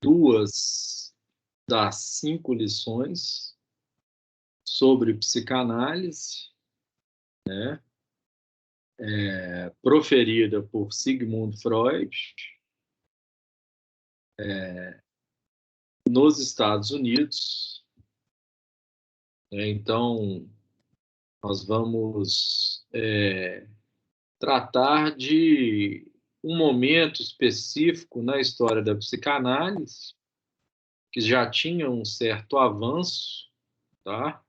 2 das 5 lições sobre psicanálise, né? Proferida por Sigmund Freud, nos Estados Unidos. Então, nós vamos tratar de um momento específico na história da psicanálise, que já tinha um certo avanço, tá? A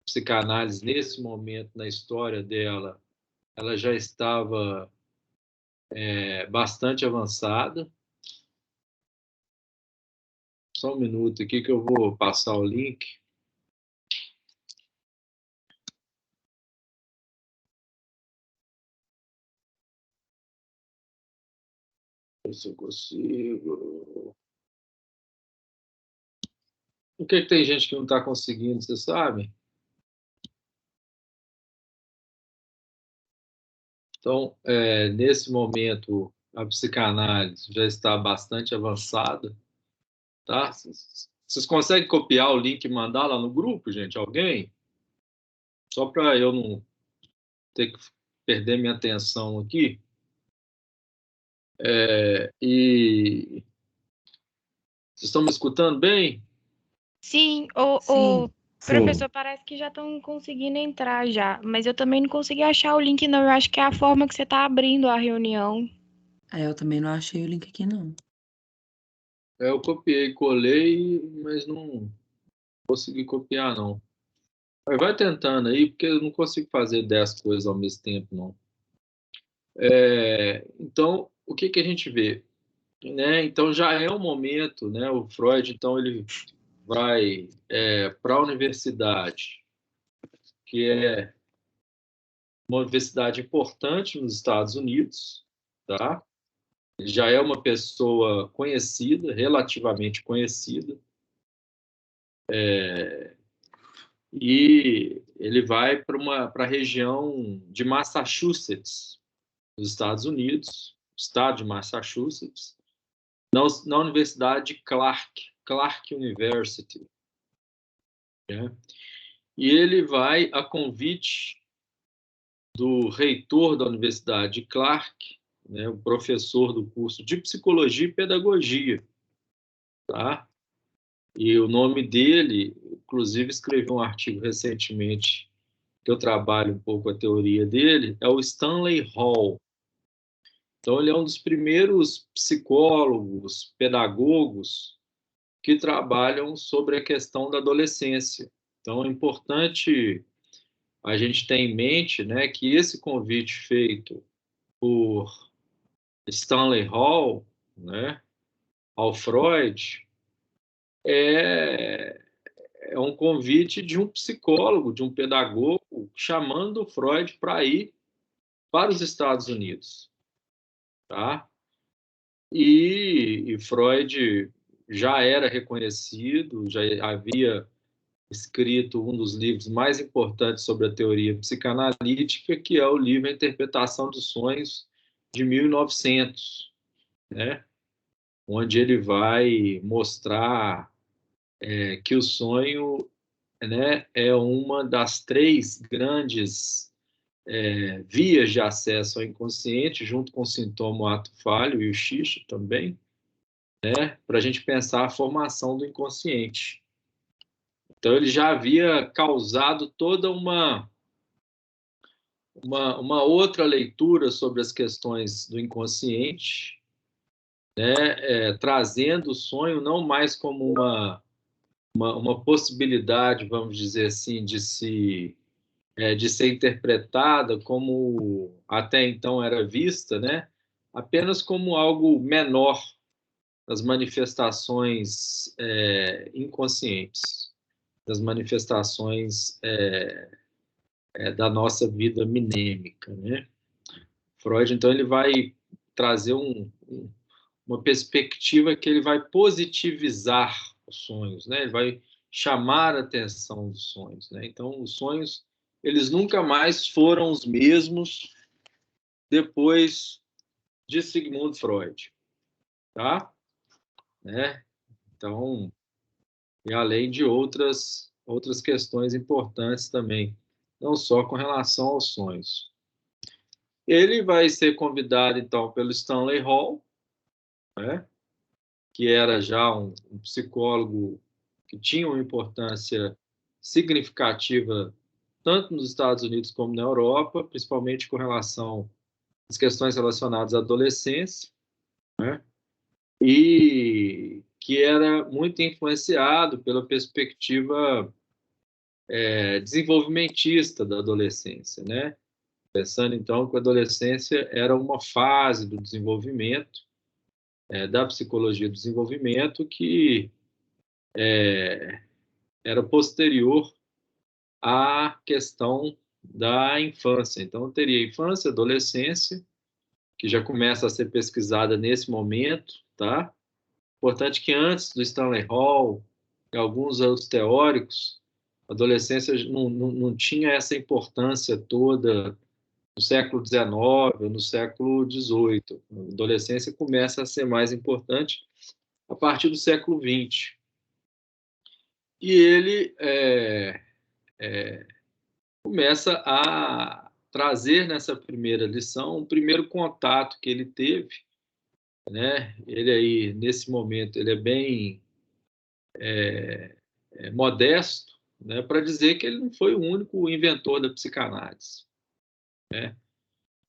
psicanálise, nesse momento na história dela, ela já estava bastante avançada. Só um minuto aqui que eu vou passar o link. Se eu consigo. Por que tem gente que não está conseguindo, você sabe? Então, nesse momento, a psicanálise já está bastante avançada, tá? Vocês conseguem copiar o link e mandar lá no grupo, gente? Alguém? Só para eu não ter que perder minha atenção aqui. E vocês estão me escutando bem? Sim, o professor, parece que já estão conseguindo entrar já, mas eu também não consegui achar o link, não. Eu acho que é a forma que você está abrindo a reunião. Eu também não achei o link aqui, não. Eu copiei, colei, mas não consegui copiar, não. Mas vai tentando aí, porque eu não consigo fazer 10 coisas ao mesmo tempo, não. Então, o que a gente vê? Né? Então, já é um momento, né? O Freud, então, ele vai para a universidade, que é uma universidade importante nos Estados Unidos, tá? Ele já é uma pessoa conhecida, relativamente conhecida, e ele vai para a região de Massachusetts, nos Estados Unidos, estado de Massachusetts, na Universidade Clark University. Né? E ele vai a convite do reitor da Universidade de Clark, né, o professor do curso de Psicologia e Pedagogia. Tá? E o nome dele, inclusive escrevi um artigo recentemente, que eu trabalho um pouco a teoria dele, é o Stanley Hall. Então, ele é um dos primeiros psicólogos, pedagogos, que trabalham sobre a questão da adolescência. Então, é importante a gente ter em mente, né, que esse convite feito por Stanley Hall, né, ao Freud, é um convite de um psicólogo, de um pedagogo, chamando o Freud para ir para os Estados Unidos. Tá? E Freud já era reconhecido, já havia escrito um dos livros mais importantes sobre a teoria psicanalítica, que é o livro A Interpretação dos Sonhos, de 1900, né? Onde ele vai mostrar que o sonho, né, é uma das 3 grandes vias de acesso ao inconsciente, junto com o sintoma o ato falho e o xixi também, né, para a gente pensar a formação do inconsciente. Então, ele já havia causado toda uma outra leitura sobre as questões do inconsciente, né, trazendo o sonho não mais como uma possibilidade, vamos dizer assim, de ser interpretada como até então era vista, né, apenas como algo menor das manifestações inconscientes, das manifestações da nossa vida minêmica, né? Freud, então, ele vai trazer uma perspectiva que ele vai positivizar os sonhos, né? Ele vai chamar a atenção dos sonhos, né? Então, os sonhos, eles nunca mais foram os mesmos depois de Sigmund Freud, tá? né? Então, e além de outras questões importantes também, não só com relação aos sonhos. Ele vai ser convidado, então, pelo Stanley Hall, né? Que era já um psicólogo que tinha uma importância significativa tanto nos Estados Unidos como na Europa, principalmente com relação às questões relacionadas à adolescência, né? E que era muito influenciado pela perspectiva desenvolvimentista da adolescência, né? Pensando, então, que a adolescência era uma fase do desenvolvimento, da psicologia do desenvolvimento, que era posterior à questão da infância. Então, teria infância, adolescência, que já começa a ser pesquisada nesse momento, tá? Importante que antes do Stanley Hall e alguns outros teóricos, a adolescência não tinha essa importância toda no século XIX ou no século XVIII. A adolescência começa a ser mais importante a partir do século XX. E ele começa a trazer nessa primeira lição, o primeiro contato que ele teve, né? Ele aí, nesse momento, ele é bem modesto, né? Para dizer que ele não foi o único inventor da psicanálise, né?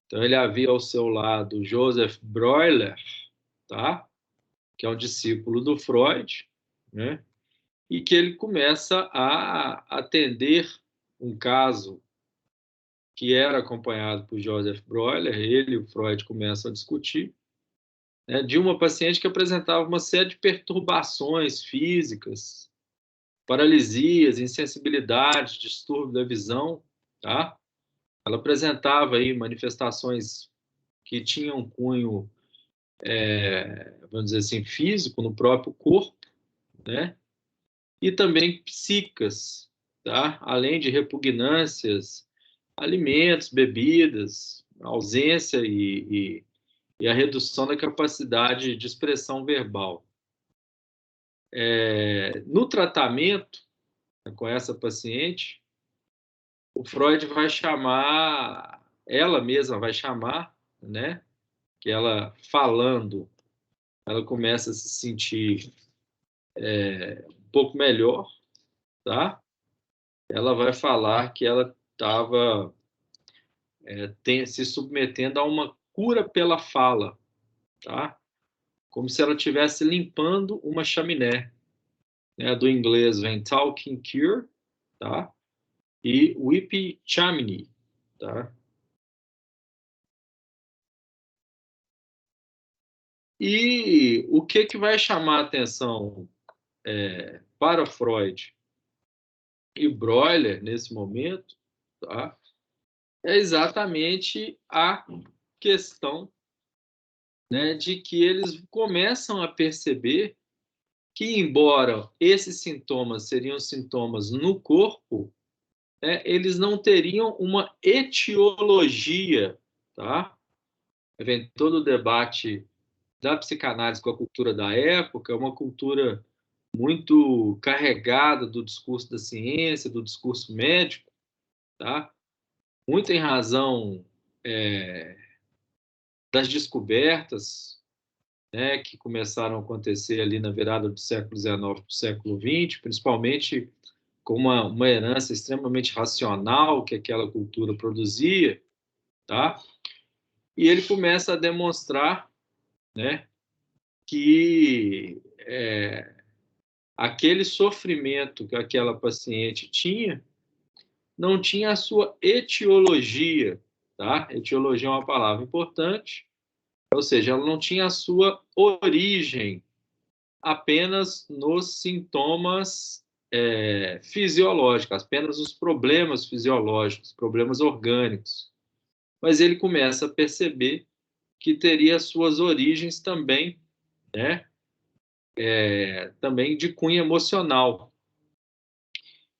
Então, ele havia ao seu lado Joseph Breuer, tá? Que é um discípulo do Freud, né? E que ele começa a atender um caso que era acompanhado por Joseph Breuer, ele e o Freud começam a discutir, né, de uma paciente que apresentava uma série de perturbações físicas, paralisias, insensibilidades, distúrbio da visão, tá? Ela apresentava aí manifestações que tinham cunho, vamos dizer assim, físico no próprio corpo, né? E também psíquicas, tá? Além de repugnâncias, alimentos, bebidas, ausência e a redução da capacidade de expressão verbal. No tratamento, né, com essa paciente, o Freud vai chamar, ela mesma vai chamar, né? Que ela falando, ela começa a se sentir um pouco melhor, tá? Ela vai falar que ela estava se submetendo a uma cura pela fala, tá? Como se ela estivesse limpando uma chaminé, né? Do inglês vem talking cure, tá? E whippy chimney, tá? E o que vai chamar a atenção para Freud e Breuer nesse momento, tá? É exatamente a questão, né, de que eles começam a perceber que, embora esses sintomas seriam sintomas no corpo, né, eles não teriam uma etiologia, tá? Vem todo o debate da psicanálise com a cultura da época, uma cultura muito carregada do discurso da ciência, do discurso médico, tá? Muito em razão das descobertas, né, que começaram a acontecer ali na virada do século XIX para o século XX, principalmente com uma herança extremamente racional que aquela cultura produzia, tá? E ele começa a demonstrar, né, que aquele sofrimento que aquela paciente tinha não tinha a sua etiologia, tá? Etiologia é uma palavra importante, ou seja, ela não tinha a sua origem apenas nos sintomas fisiológicos, apenas os problemas fisiológicos, problemas orgânicos. Mas ele começa a perceber que teria suas origens também, né? Também de cunho emocional.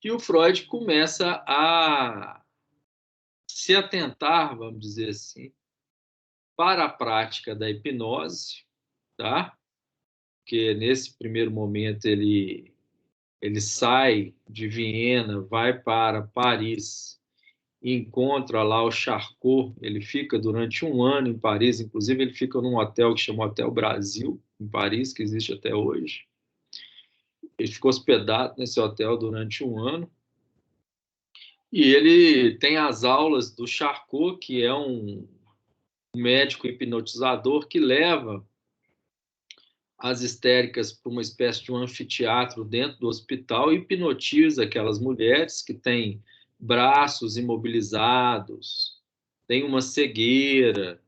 E o Freud começa a se atentar, vamos dizer assim, para a prática da hipnose, tá? porque nesse primeiro momento ele sai de Viena, vai para Paris, encontra lá o Charcot, ele fica durante um ano em Paris, inclusive ele fica num hotel que chama Hotel Brasil, em Paris, que existe até hoje. Ele ficou hospedado nesse hotel durante um ano, e ele tem as aulas do Charcot, que é um médico hipnotizador que leva as histéricas para uma espécie de um anfiteatro dentro do hospital e hipnotiza aquelas mulheres que têm braços imobilizados, têm uma cegueira,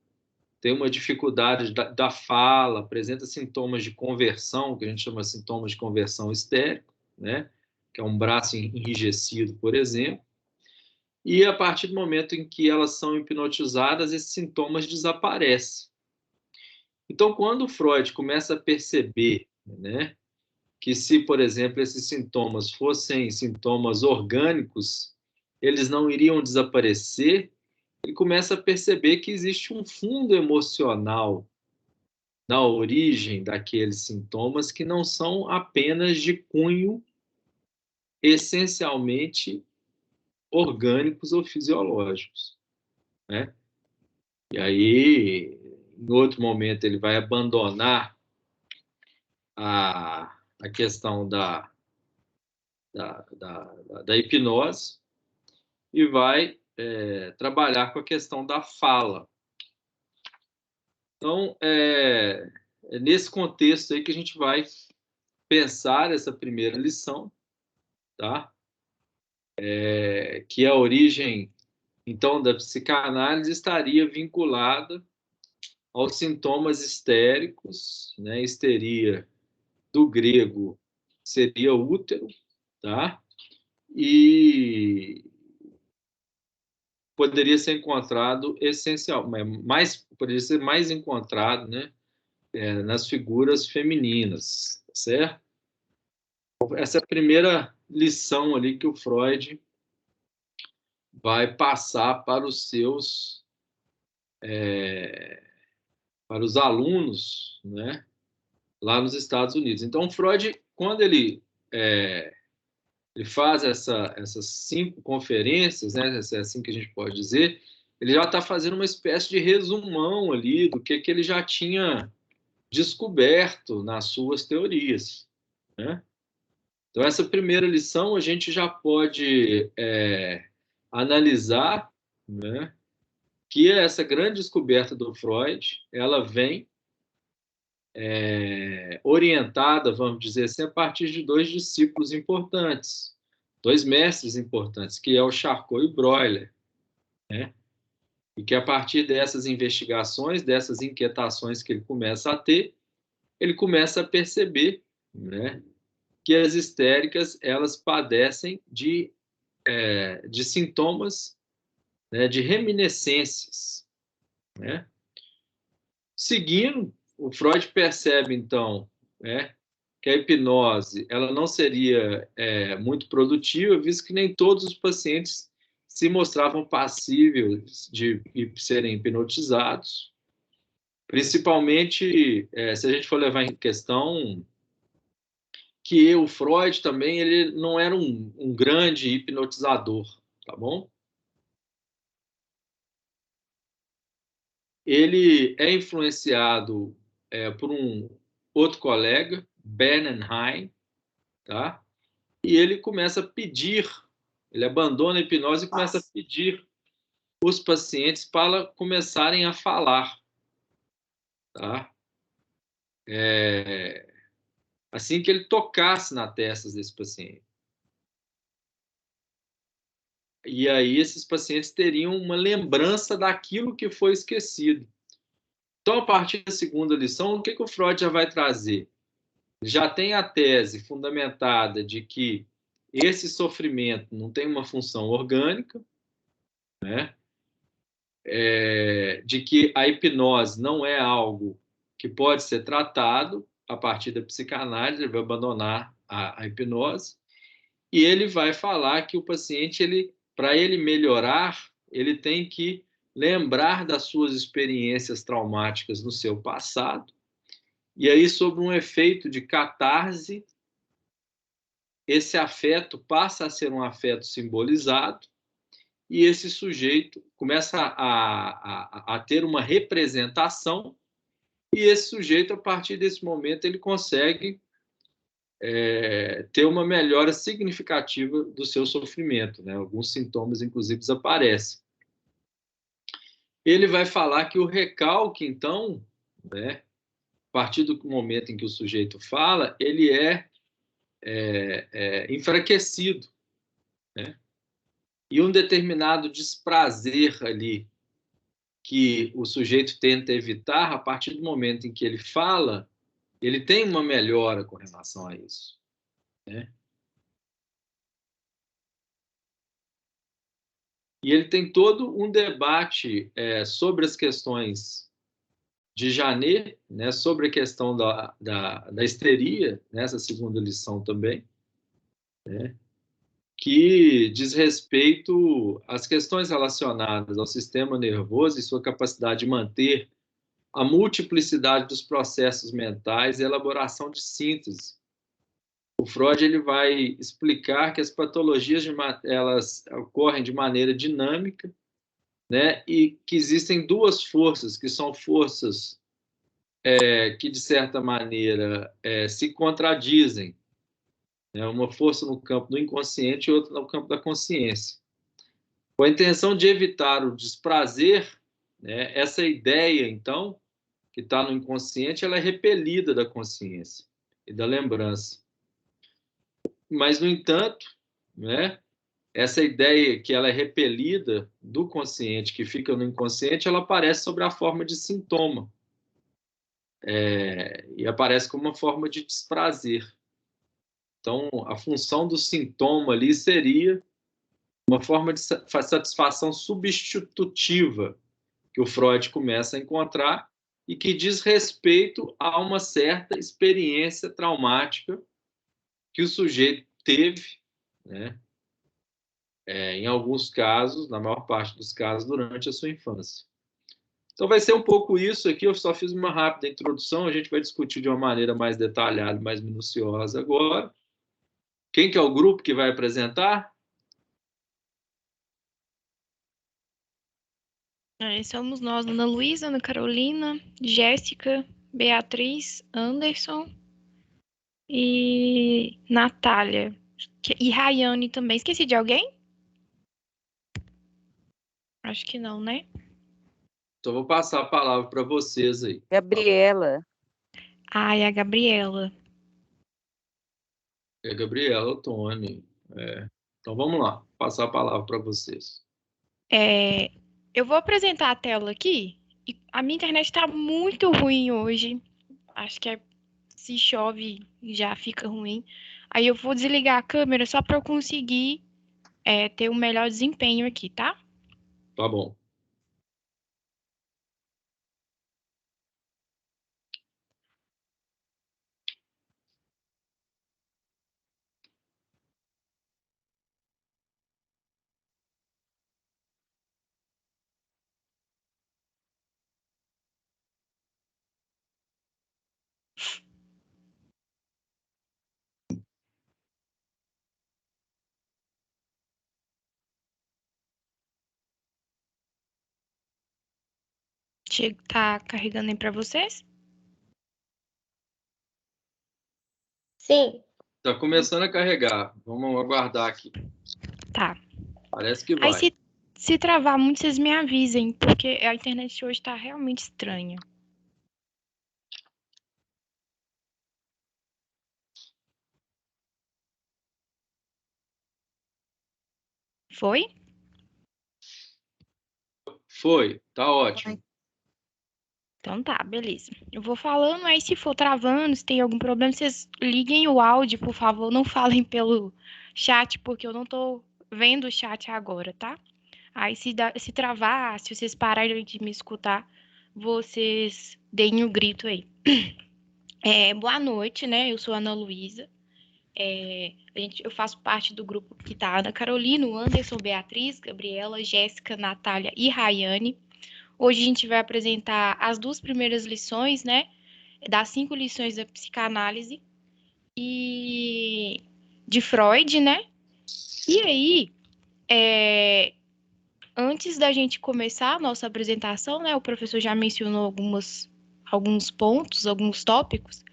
têm uma dificuldade da fala, apresenta sintomas de conversão, que a gente chama de sintomas de conversão histérica, né? Que é um braço enrijecido, por exemplo. E a partir do momento em que elas são hipnotizadas, esses sintomas desaparecem. Então, quando Freud começa a perceber, né, que se, por exemplo, esses sintomas fossem sintomas orgânicos, eles não iriam desaparecer, ele começa a perceber que existe um fundo emocional na origem daqueles sintomas que não são apenas de cunho essencialmente orgânicos ou fisiológicos, né? E aí, em outro momento, ele vai abandonar a questão da hipnose e vai trabalhar com a questão da fala. Então, é nesse contexto aí que a gente vai pensar essa primeira lição, tá? Que a origem, então, da psicanálise estaria vinculada aos sintomas histéricos, né? Histeria, do grego, seria útero, tá? E poderia ser encontrado poderia ser mais encontrado, né, nas figuras femininas, certo? Essa é a primeira lição ali que o Freud vai passar para os seus para os alunos, né, lá nos Estados Unidos. Então, Freud, quando ele faz essas 5 conferências, né, é assim que a gente pode dizer, ele já está fazendo uma espécie de resumão ali do que ele já tinha descoberto nas suas teorias, né? Então, essa primeira lição a gente já pode analisar, né, que essa grande descoberta do Freud, ela vem orientada, vamos dizer assim, a partir de 2 discípulos importantes, 2 mestres importantes, que é o Charcot e o Breuer, né? E que a partir dessas investigações, dessas inquietações que ele começa a ter, ele começa a perceber, né, que as histéricas elas padecem de sintomas, né, de reminiscências, né? Seguindo, o Freud percebe, então, né, que a hipnose ela não seria muito produtiva, visto que nem todos os pacientes se mostravam passíveis de serem hipnotizados, principalmente se a gente for levar em questão que o Freud também ele não era um grande hipnotizador, tá bom? Ele é influenciado por um outro colega, Bernheim, tá? E ele começa a pedir, ele abandona a hipnose e começa a pedir os pacientes para começarem a falar, tá? Assim que ele tocasse na testa desse paciente. E aí esses pacientes teriam uma lembrança daquilo que foi esquecido. Então, a partir da segunda lição, o que o Freud já vai trazer? Já tem a tese fundamentada de que esse sofrimento não tem uma função orgânica, né? De que a hipnose não é algo que pode ser tratado a partir da psicanálise, ele vai abandonar a hipnose, e ele vai falar que o paciente, para ele melhorar, ele tem que lembrar das suas experiências traumáticas no seu passado E aí, sob um efeito de catarse, esse afeto passa a ser um afeto simbolizado e esse sujeito começa a ter uma representação e esse sujeito, a partir desse momento, ele consegue ter uma melhora significativa do seu sofrimento, né? Alguns sintomas, inclusive, aparecem. Ele vai falar que o recalque, então, né, a partir do momento em que o sujeito fala, ele é enfraquecido, né? E um determinado desprazer ali que o sujeito tenta evitar, a partir do momento em que ele fala, ele tem uma melhora com relação a isso, né? E ele tem todo um debate sobre as questões de Janet, né, sobre a questão da histeria, nessa segunda lição também, né, que diz respeito às questões relacionadas ao sistema nervoso e sua capacidade de manter a multiplicidade dos processos mentais e a elaboração de síntese. O Freud ele vai explicar que as patologias elas ocorrem de maneira dinâmica, né, e que existem duas forças, que são forças que, de certa maneira, se contradizem, né, uma força no campo do inconsciente e outra no campo da consciência. Com a intenção de evitar o desprazer, né, essa ideia, então, que está no inconsciente, ela é repelida da consciência e da lembrança. Mas, no entanto, né, essa ideia que ela é repelida do consciente, que fica no inconsciente, ela aparece sob a forma de sintoma. E aparece como uma forma de desprazer. Então, a função do sintoma ali seria uma forma de satisfação substitutiva que o Freud começa a encontrar e que diz respeito a uma certa experiência traumática que o sujeito teve, né, em alguns casos, na maior parte dos casos, durante a sua infância. Então, vai ser um pouco isso aqui. Eu só fiz uma rápida introdução. A gente vai discutir de uma maneira mais detalhada, mais minuciosa agora. Quem que é o grupo que vai apresentar? Somos nós, Ana Luísa, Ana Carolina, Jéssica, Beatriz, Anderson e Natália. E Rayane também. Esqueci de alguém? Acho que não, né? Então, vou passar a palavra para vocês aí. Gabriela. É a Gabriela. É a Gabriela, o Tony. Então, vamos lá. Vou passar a palavra para vocês. Eu vou apresentar a tela aqui. E a minha internet está muito ruim hoje. Acho que se chove já fica ruim. Aí eu vou desligar a câmera só para eu conseguir ter um melhor desempenho aqui, tá? Tá bom. Tá carregando aí para vocês? Sim. Está começando a carregar. Vamos aguardar aqui. Tá. Parece que Aí vai. se travar muito, vocês me avisem, porque a internet hoje está realmente estranha. Foi? Foi. Tá ótimo. Então tá, beleza. Eu vou falando, aí se for travando, se tem algum problema, vocês liguem o áudio, por favor, não falem pelo chat, porque eu não tô vendo o chat agora, tá? Aí se travar, se vocês pararem de me escutar, vocês deem o grito aí. Boa noite, né? Eu sou a Ana Luísa. Eu faço parte do grupo que tá a Ana Carolina, o Anderson, Beatriz, Gabriela, Jéssica, Natália e Rayane. Hoje a gente vai apresentar as duas primeiras lições, né? das 5 lições da psicanálise e de Freud, né? E aí, antes da gente começar a nossa apresentação, né, o professor já mencionou alguns pontos, alguns tópicos.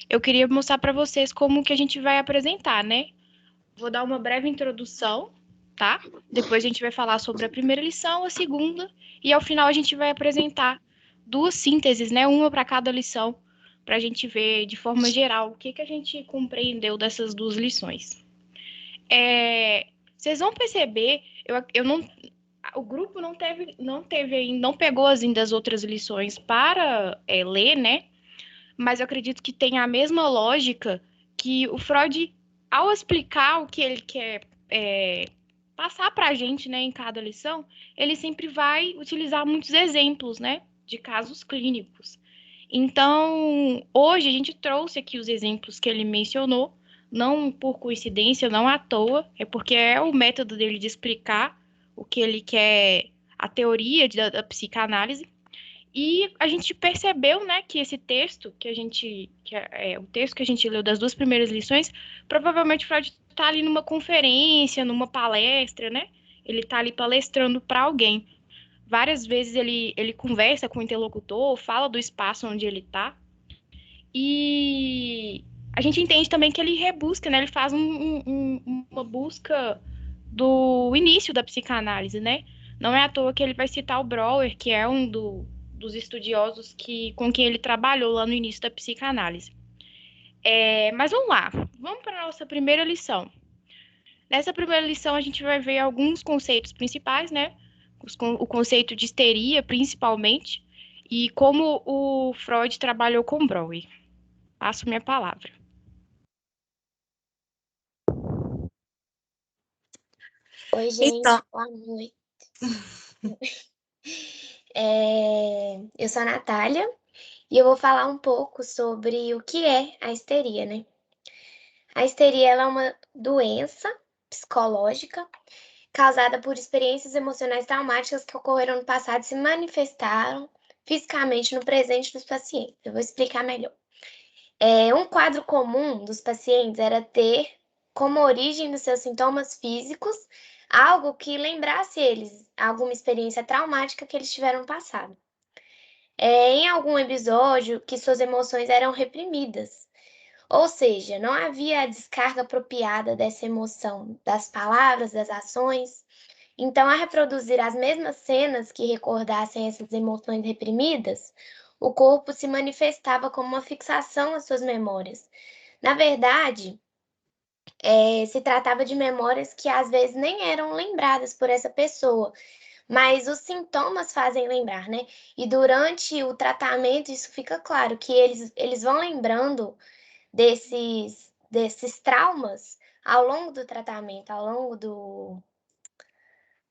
Eu queria mostrar para vocês como que a gente vai apresentar, né? Vou dar uma breve introdução, tá? Depois a gente vai falar sobre a primeira lição, a segunda, e ao final a gente vai apresentar 2 sínteses, né? Uma para cada lição, para a gente ver de forma geral o que a gente compreendeu dessas 2 lições. Vocês vão perceber, eu não, o grupo não teve ainda, não pegou ainda as outras lições para ler, né? Mas eu acredito que tem a mesma lógica que o Freud, ao explicar o que ele quer passar para a gente, né, em cada lição, ele sempre vai utilizar muitos exemplos, né, de casos clínicos. Então, hoje a gente trouxe aqui os exemplos que ele mencionou, não por coincidência, não à toa, é porque é o método dele de explicar o que ele quer, a teoria da psicanálise. E a gente percebeu, né, que esse texto o texto que a gente leu das 2 primeiras lições, provavelmente o Freud está ali numa conferência, numa palestra, né? Ele está ali palestrando para alguém. Várias vezes ele conversa com o interlocutor, fala do espaço onde ele está. E a gente entende também que ele rebusca, né? Ele faz uma busca do início da psicanálise, né? Não é à toa que ele vai citar o Brauer, que é um dos estudiosos com quem ele trabalhou lá no início da psicanálise. Mas vamos lá, vamos para a nossa primeira lição. Nessa primeira lição a gente vai ver alguns conceitos principais, né? O conceito de histeria, principalmente, e como o Freud trabalhou com Brauer. Passo minha palavra. Oi, gente. Então, Boa noite. Eu sou a Natália e eu vou falar um pouco sobre o que é a histeria, né? A histeria ela é uma doença psicológica causada por experiências emocionais traumáticas que ocorreram no passado e se manifestaram fisicamente no presente dos pacientes. Eu vou explicar melhor. Um quadro comum dos pacientes era ter como origem dos seus sintomas físicos algo que lembrasse eles alguma experiência traumática que eles tiveram passado. Em algum episódio que suas emoções eram reprimidas, ou seja, não havia a descarga apropriada dessa emoção, das palavras, das ações. Então, a reproduzir as mesmas cenas que recordassem essas emoções reprimidas, o corpo se manifestava como uma fixação às suas memórias. Na verdade, se tratava de memórias que às vezes nem eram lembradas por essa pessoa, mas os sintomas fazem lembrar, né? E durante o tratamento, isso fica claro, que eles vão lembrando desses traumas ao longo do tratamento, ao longo do.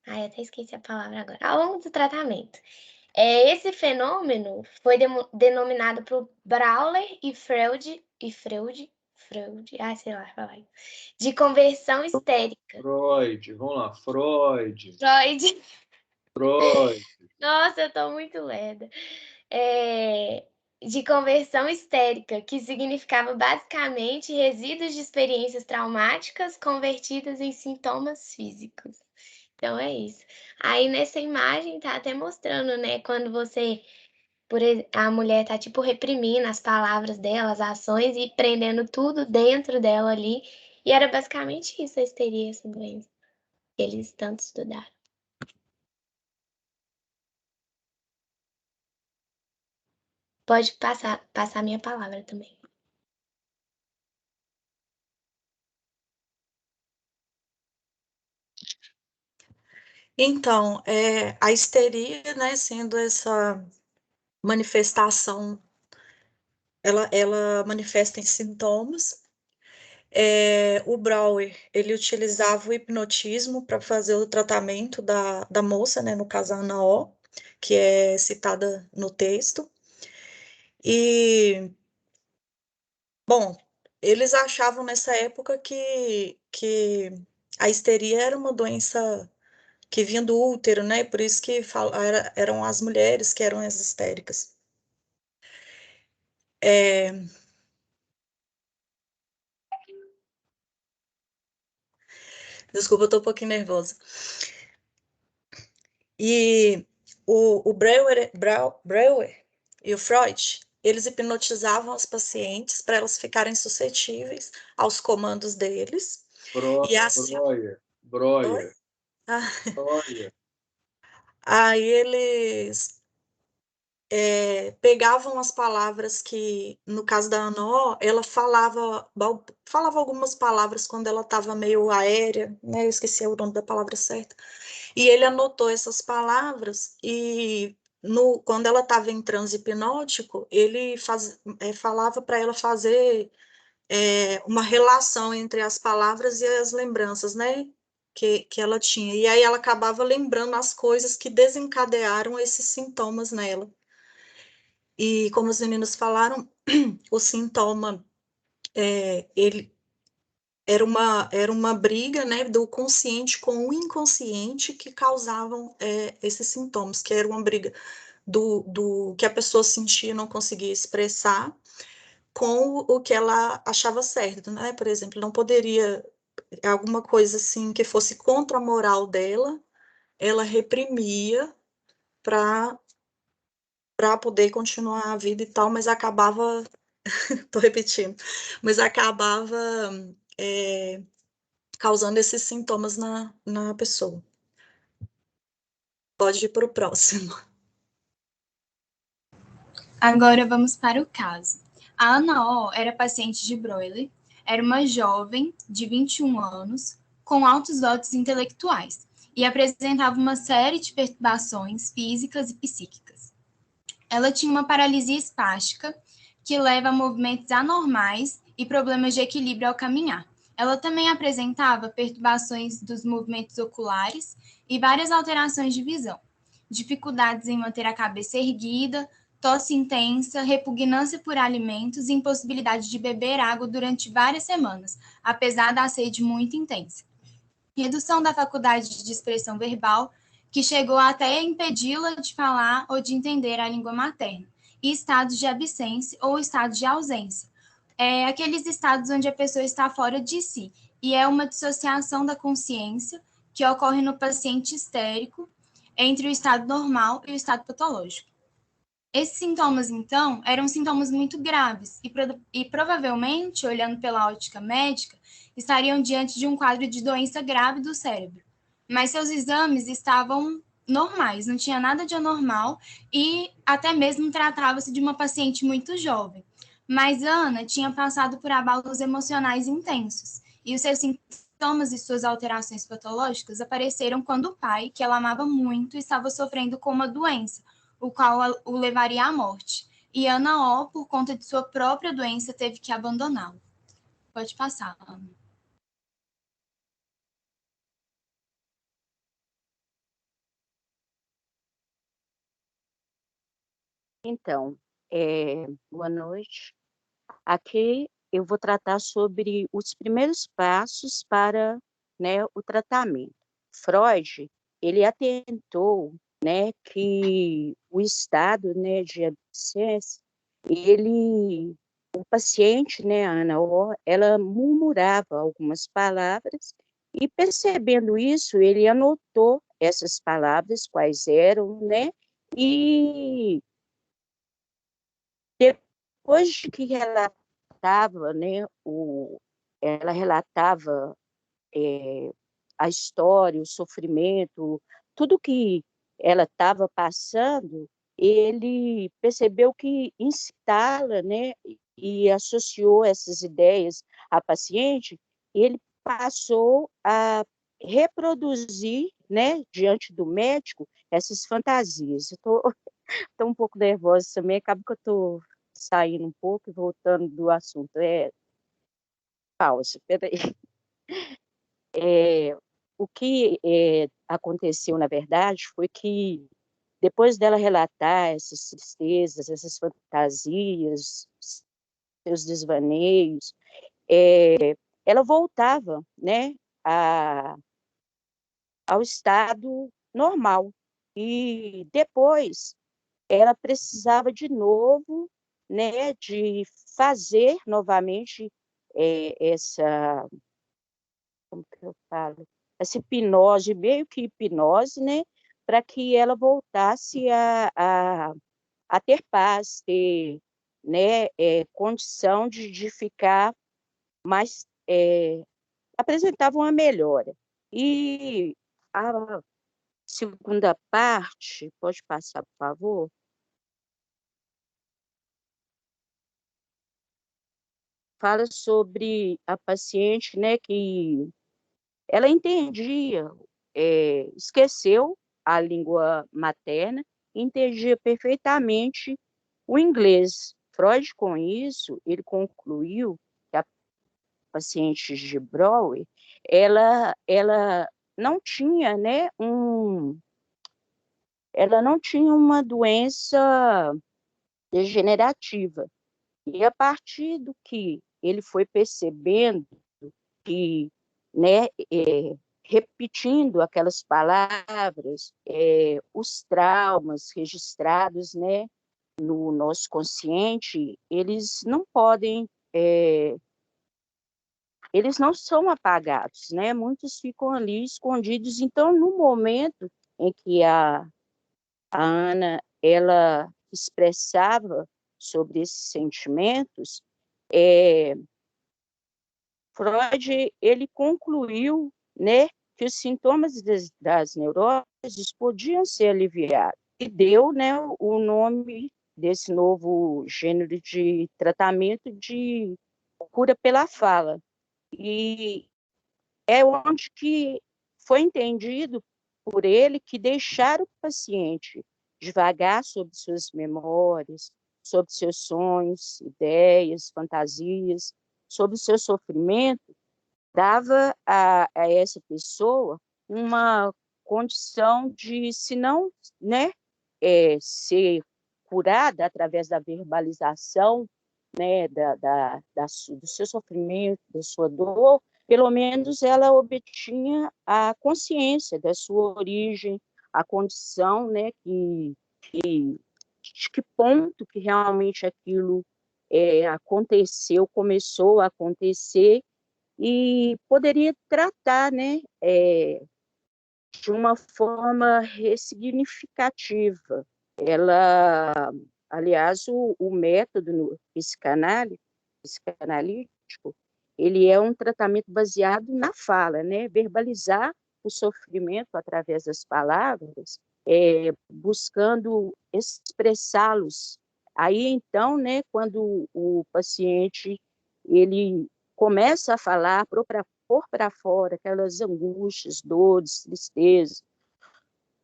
Ai, até esqueci a palavra agora. Ao longo do tratamento. Esse fenômeno foi denominado por Brawler e Freud, sei lá, falar, de conversão histérica. Freud, vamos lá, Freud. Freud. Nossa, eu tô muito lerda. De conversão histérica, que significava basicamente resíduos de experiências traumáticas convertidas em sintomas físicos. Então é isso. Aí nessa imagem tá até mostrando, né, quando a mulher tá tipo reprimindo as palavras dela, as ações e prendendo tudo dentro dela ali. E era basicamente isso, a histeria, essa doença. Eles tanto estudaram. Pode passar minha palavra também. Então, a histeria, né, sendo essa manifestação, ela manifesta em sintomas. O Brauer, ele utilizava o hipnotismo para fazer o tratamento da moça, né, no caso a Ana O, que é citada no texto. E, bom, eles achavam nessa época que a histeria era uma doença que vinha do útero, né? Por isso que eram as mulheres que eram as histéricas. É, desculpa, eu tô um pouquinho nervosa. E o Breuer e o Freud, eles hipnotizavam as pacientes para elas ficarem suscetíveis aos comandos deles. E assim, Breuer. ah, aí eles pegavam as palavras que, no caso da Ana, ela falava algumas palavras quando ela estava meio aérea, né? Eu esqueci o nome da palavra certa. E ele anotou essas palavras e quando ela estava em transe hipnótico, ele falava para ela fazer uma relação entre as palavras e as lembranças, né? Que ela tinha. E aí ela acabava lembrando as coisas que desencadearam esses sintomas nela. E como os meninos falaram, o sintoma, ele era uma briga, né, do consciente com o inconsciente que causavam esses sintomas, que era uma briga do que a pessoa sentia e não conseguia expressar com o que ela achava certo, né? Por exemplo, não poderia alguma coisa assim que fosse contra a moral dela, ela reprimia para poder continuar a vida e tal, mas acabava, tô repetindo, mas acabava é, causando esses sintomas na pessoa. Pode ir para o próximo. Agora vamos para o caso. A Ana O era paciente de Breuer, era uma jovem de 21 anos, com altos dotes intelectuais, e apresentava uma série de perturbações físicas e psíquicas. Ela tinha uma paralisia espástica, que leva a movimentos anormais e problemas de equilíbrio ao caminhar. Ela também apresentava perturbações dos movimentos oculares e várias alterações de visão, dificuldades em manter a cabeça erguida, tosse intensa, repugnância por alimentos e impossibilidade de beber água durante várias semanas, apesar da sede muito intensa. Redução da faculdade de expressão verbal, que chegou até a impedi-la de falar ou de entender a língua materna, e estados de absência ou estados de ausência. Aqueles estados onde a pessoa está fora de si, e é uma dissociação da consciência que ocorre no paciente histérico entre o estado normal e o estado patológico. Esses sintomas, então, eram sintomas muito graves e provavelmente, olhando pela ótica médica, estariam diante de um quadro de doença grave do cérebro. Mas seus exames estavam normais, não tinha nada de anormal e até mesmo tratava-se de uma paciente muito jovem. Mas Ana tinha passado por abalos emocionais intensos e os seus sintomas e suas alterações patológicas apareceram quando o pai, que ela amava muito, estava sofrendo com uma doença, o qual o levaria à morte. E Ana O, por conta de sua própria doença, teve que abandoná-lo. Pode passar, Ana. Então, boa noite. Aqui eu vou tratar sobre os primeiros passos para, né, o tratamento. Freud, ele atentou, né, que o estado, né, de abstinência, o paciente, né, a Ana O, ela murmurava algumas palavras e, percebendo isso, ele anotou essas palavras, quais eram, né, e depois de que relatava, né, ela relatava a história, o sofrimento, tudo que ela estava passando, ele percebeu que incitá-la, né, e associou essas ideias à paciente, e ele passou a reproduzir, né, diante do médico, essas fantasias. Eu estou um pouco nervosa também, acaba que eu estou saindo um pouco e voltando do assunto. Pausa, peraí. O que aconteceu, na verdade, foi que, depois dela relatar essas tristezas, essas fantasias, seus desvaneios, ela voltava, né, ao estado normal. E depois ela precisava de novo né, de fazer novamente essa, como que eu falo, essa hipnose, meio que hipnose, né, para que ela voltasse a ter paz, ter, né, condição de ficar mais, apresentava uma melhora. E a segunda parte, pode passar, por favor? Fala sobre a paciente, né, que ela entendia, esqueceu a língua materna, entendia perfeitamente o inglês. Freud, com isso, ele concluiu que a paciente de Brower, ela não tinha, né, ela não tinha uma doença degenerativa. E a partir do que ele foi percebendo que, né, repetindo aquelas palavras, os traumas registrados, né, no nosso consciente, eles não podem, eles não são apagados, né? Muitos ficam ali escondidos. Então, no momento em que a Ana ela expressava sobre esses sentimentos, Freud ele concluiu, né, que os sintomas das neuroses podiam ser aliviados e deu, né, o nome desse novo gênero de tratamento de cura pela fala. E é onde que foi entendido por ele que deixar o paciente devagar sobre suas memórias, sobre seus sonhos, ideias, fantasias, sobre o seu sofrimento, dava a essa pessoa uma condição de, se não, né, ser curada através da verbalização, né, do seu sofrimento, da sua dor, pelo menos ela obtinha a consciência da sua origem, a condição, né, de que ponto que realmente aquilo aconteceu, começou a acontecer, e poderia tratar, né, de uma forma ressignificativa. Ela, aliás, o método psicanalítico, ele é um tratamento baseado na fala, né, verbalizar o sofrimento através das palavras, buscando expressá-los. Aí, então, né, quando o paciente ele começa a falar, pôr para fora aquelas angústias, dores, tristezas,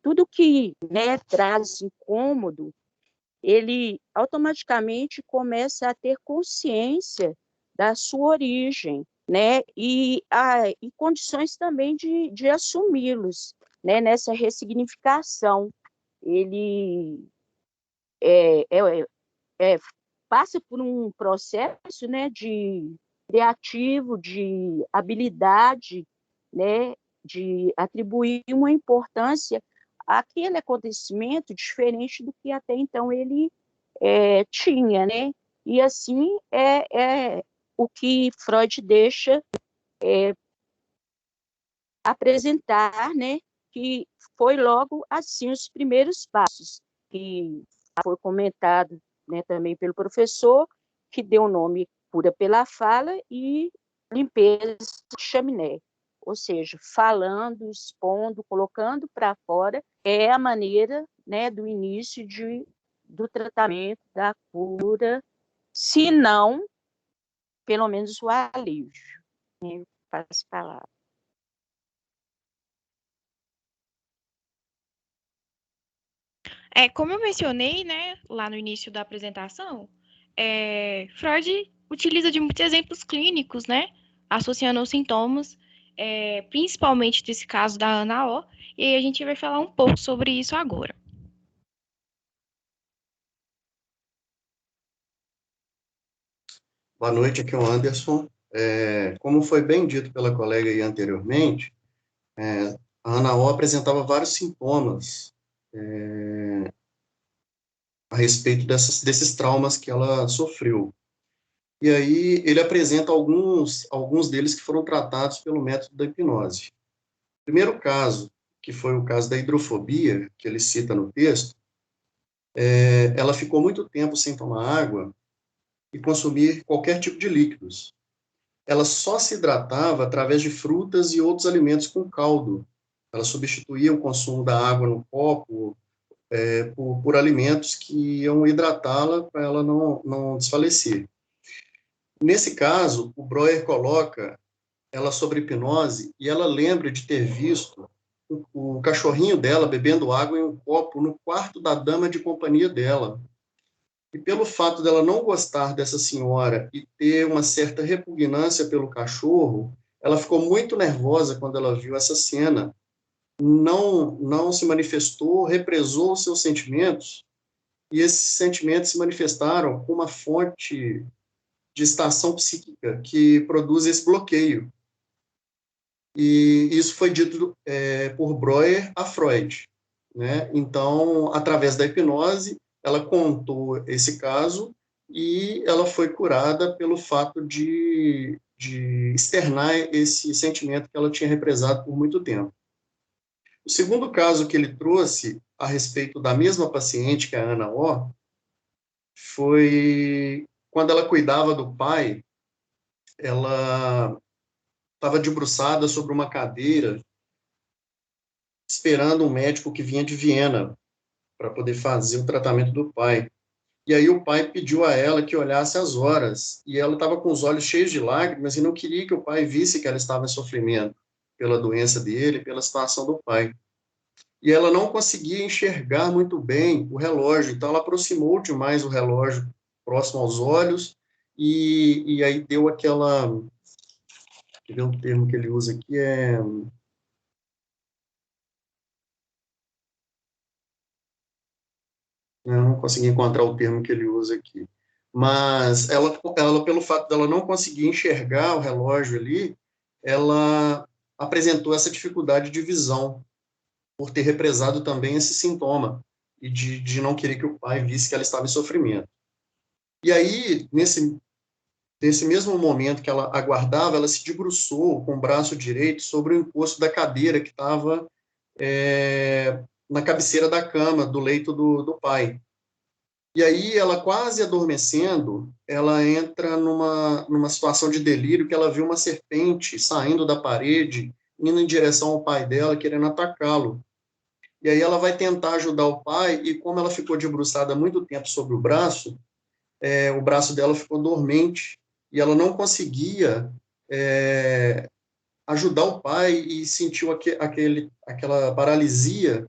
tudo que, né, traz incômodo, ele automaticamente começa a ter consciência da sua origem, né, e condições também de assumi-los, né, nessa ressignificação. Ele é, é, é, passa por um processo, né, de criativo, de habilidade, né, de atribuir uma importância àquele acontecimento diferente do que até então ele tinha, né? E assim é o que Freud deixa apresentar, né? Que foi logo assim os primeiros passos, que foi comentado, né, também pelo professor, que deu o nome cura pela fala e limpeza de chaminé. Ou seja, falando, expondo, colocando para fora, é a maneira, né, do início do tratamento, da cura, se não, pelo menos o alívio. Né? Passo a palavra. Como eu mencionei, né, lá no início da apresentação, Freud utiliza de muitos exemplos clínicos, né, associando os sintomas, principalmente desse caso da Ana O, e aí a gente vai falar um pouco sobre isso agora. Boa noite, aqui é o Anderson. Como foi bem dito pela colega aí anteriormente, a Ana O apresentava vários sintomas a respeito desses traumas que ela sofreu. E aí ele apresenta alguns deles que foram tratados pelo método da hipnose. O primeiro caso, que foi o caso da hidrofobia, que ele cita no texto, ela ficou muito tempo sem tomar água e consumir qualquer tipo de líquidos. Ela só se hidratava através de frutas e outros alimentos com caldo. Ela substituía o consumo da água no copo por alimentos que iam hidratá-la para ela não desfalecer. Nesse caso, o Breuer coloca ela sobre hipnose e ela lembra de ter visto o cachorrinho dela bebendo água em um copo no quarto da dama de companhia dela. E pelo fato dela não gostar dessa senhora e ter uma certa repugnância pelo cachorro, ela ficou muito nervosa quando ela viu essa cena. Não se manifestou, represou os seus sentimentos, e esses sentimentos se manifestaram com uma fonte de estação psíquica que produz esse bloqueio. E isso foi dito por Breuer a Freud, né? Então, através da hipnose, ela contou esse caso e ela foi curada pelo fato de externar esse sentimento que ela tinha represado por muito tempo. O segundo caso que ele trouxe a respeito da mesma paciente, que é a Ana O, foi quando ela cuidava do pai. Ela estava debruçada sobre uma cadeira, esperando um médico que vinha de Viena para poder fazer o tratamento do pai. E aí o pai pediu a ela que olhasse as horas, e ela estava com os olhos cheios de lágrimas e não queria que o pai visse que ela estava em sofrimento pela doença dele, pela situação do pai. E ela não conseguia enxergar muito bem o relógio, então ela aproximou demais o relógio próximo aos olhos, e aí deu aquela... Quer ver um termo que ele usa aqui? Eu não consegui encontrar o termo que ele usa aqui. Mas ela, pelo fato dela não conseguir enxergar o relógio ali, ela apresentou essa dificuldade de visão, por ter represado também esse sintoma, e de não querer que o pai visse que ela estava em sofrimento. E aí, nesse mesmo momento que ela aguardava, ela se debruçou com o braço direito sobre o encosto da cadeira que estava na cabeceira da cama, do leito do pai. E aí, ela quase adormecendo, ela entra numa situação de delírio, que ela viu uma serpente saindo da parede, indo em direção ao pai dela, querendo atacá-lo. E aí ela vai tentar ajudar o pai, e como ela ficou debruçada há muito tempo sobre o braço dela ficou dormente, e ela não conseguia ajudar o pai, e sentiu aquela paralisia.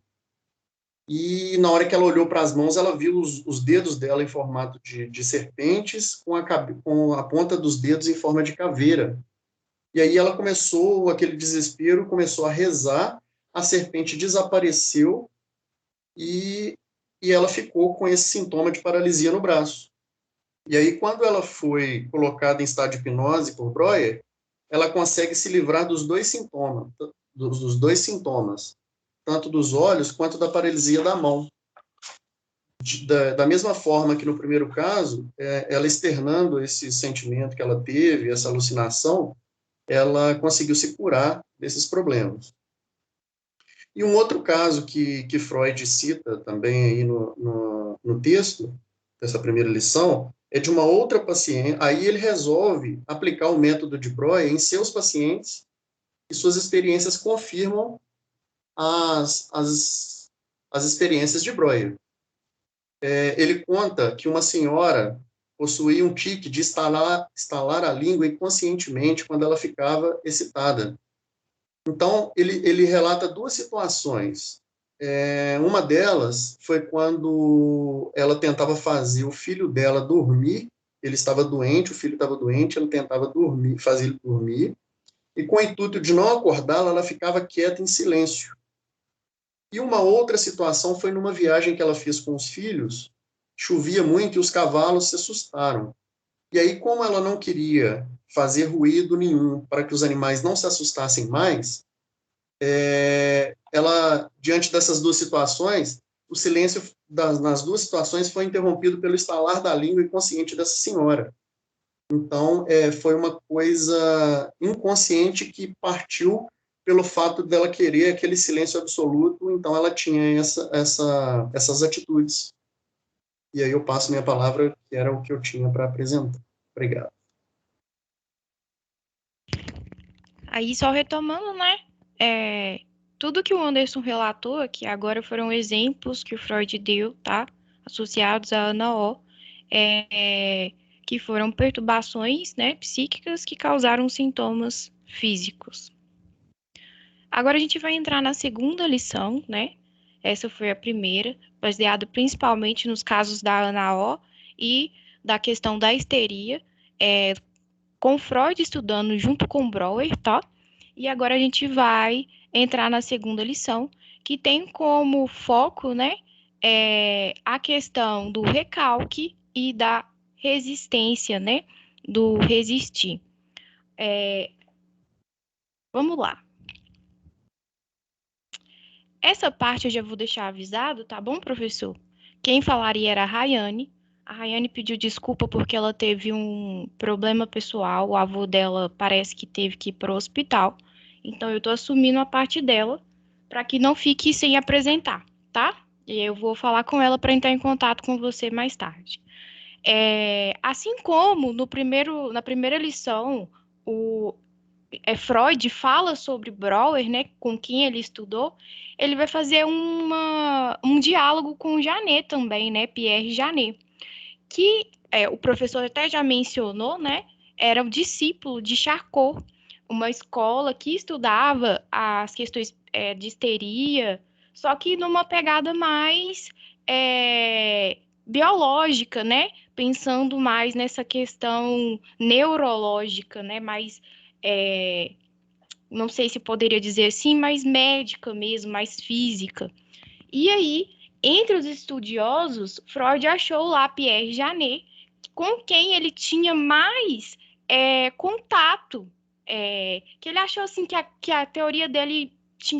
E na hora que ela olhou para as mãos, ela viu os dedos dela em formato de serpentes, com a ponta dos dedos em forma de caveira. E aí ela começou, aquele desespero, começou a rezar, a serpente desapareceu, e ela ficou com esse sintoma de paralisia no braço. E aí, quando ela foi colocada em estado de hipnose por Breuer, ela consegue se livrar dos dois sintomas, tanto dos olhos quanto da paralisia da mão. Da mesma forma que no primeiro caso, ela externando esse sentimento que ela teve, essa alucinação, ela conseguiu se curar desses problemas. E um outro caso que Freud cita também aí no texto, dessa primeira lição, é de uma outra paciente. Aí ele resolve aplicar o método de Breuer em seus pacientes, e suas experiências confirmam as experiências de Breuer. Ele conta que uma senhora possuía um tique de estalar a língua inconscientemente quando ela ficava excitada. Então, ele relata duas situações. Uma delas foi quando ela tentava fazer o filho dela dormir. Ele estava doente, o filho estava doente, ela tentava fazer ele dormir, e com o intuito de não acordá-la, ela ficava quieta em silêncio. E uma outra situação foi numa viagem que ela fez com os filhos, chovia muito e os cavalos se assustaram. E aí, como ela não queria fazer ruído nenhum para que os animais não se assustassem mais, ela, diante dessas duas situações, o silêncio nas duas situações foi interrompido pelo estalar da língua inconsciente dessa senhora. Então, foi uma coisa inconsciente que partiu pelo fato dela querer aquele silêncio absoluto, então ela tinha essas atitudes. E aí eu passo minha palavra, que era o que eu tinha para apresentar. Obrigado. Aí, só retomando, né? Tudo que o Anderson relatou aqui agora foram exemplos que o Freud deu, tá? Associados à Ana O, que foram perturbações, né, psíquicas que causaram sintomas físicos. Agora a gente vai entrar na segunda lição, né? Essa foi a primeira, baseada principalmente nos casos da Ana O e da questão da histeria, com Freud estudando junto com Breuer, tá? E agora a gente vai entrar na segunda lição, que tem como foco, né, a questão do recalque e da resistência, né, do resistir. Vamos lá. Essa parte eu já vou deixar avisado, tá bom, professor? Quem falaria era a Rayane. A Rayane pediu desculpa porque ela teve um problema pessoal, o avô dela parece que teve que ir para o hospital. Então, eu estou assumindo a parte dela para que não fique sem apresentar, tá? E eu vou falar com ela para entrar em contato com você mais tarde. Assim como na primeira lição, Freud fala sobre Breuer, né, com quem ele estudou, ele vai fazer um diálogo com Janet também, né, Pierre Janet, que o professor até já mencionou, né, era um discípulo de Charcot, uma escola que estudava as questões de histeria, só que numa pegada mais biológica, né, pensando mais nessa questão neurológica, né, mais não sei se poderia dizer assim, mais médica mesmo, mais física. E aí, entre os estudiosos, Freud achou lá Pierre Janet, com quem ele tinha mais contato, que ele achou assim que a teoria dele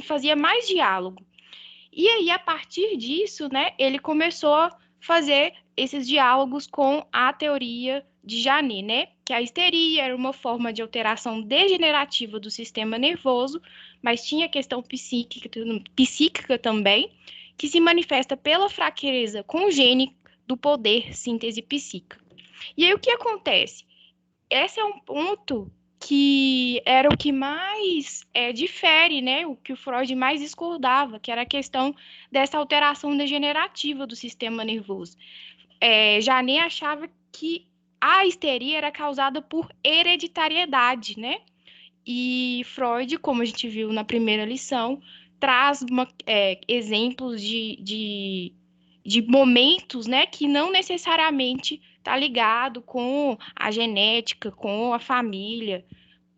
fazia mais diálogo. E aí, a partir disso, né, ele começou a fazer esses diálogos com a teoria de Janet, né? Que a histeria era uma forma de alteração degenerativa do sistema nervoso, mas tinha questão psíquica também, que se manifesta pela fraqueza congênita do poder síntese psíquica. E aí o que acontece? Esse é um ponto que era o que mais difere, né? O que o Freud mais discordava, que era a questão dessa alteração degenerativa do sistema nervoso. Janet achava que a histeria era causada por hereditariedade, né? E Freud, como a gente viu na primeira lição, traz exemplos de momentos, né, que não necessariamente está ligado com a genética, com a família,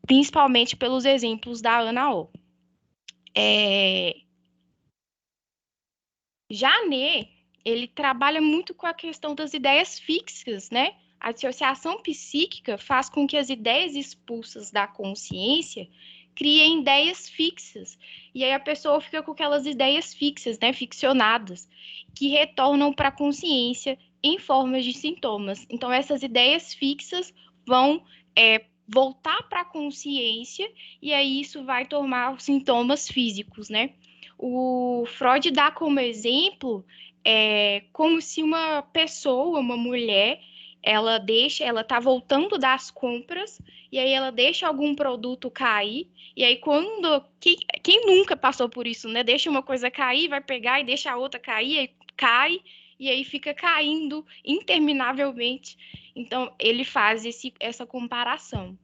principalmente pelos exemplos da Ana O. Janet, ele trabalha muito com a questão das ideias fixas, né? A dissociação psíquica faz com que as ideias expulsas da consciência criem ideias fixas. E aí a pessoa fica com aquelas ideias fixas, né? Ficcionadas, que retornam para a consciência em formas de sintomas. Então, essas ideias fixas vão voltar para a consciência e aí isso vai tomar sintomas físicos, né? O Freud dá como exemplo como se uma pessoa, uma mulher, ela tá voltando das compras e aí ela deixa algum produto cair e aí quem nunca passou por isso, né? Deixa uma coisa cair, vai pegar e deixa a outra cair, aí cai e aí fica caindo interminavelmente. Então ele faz essa comparação.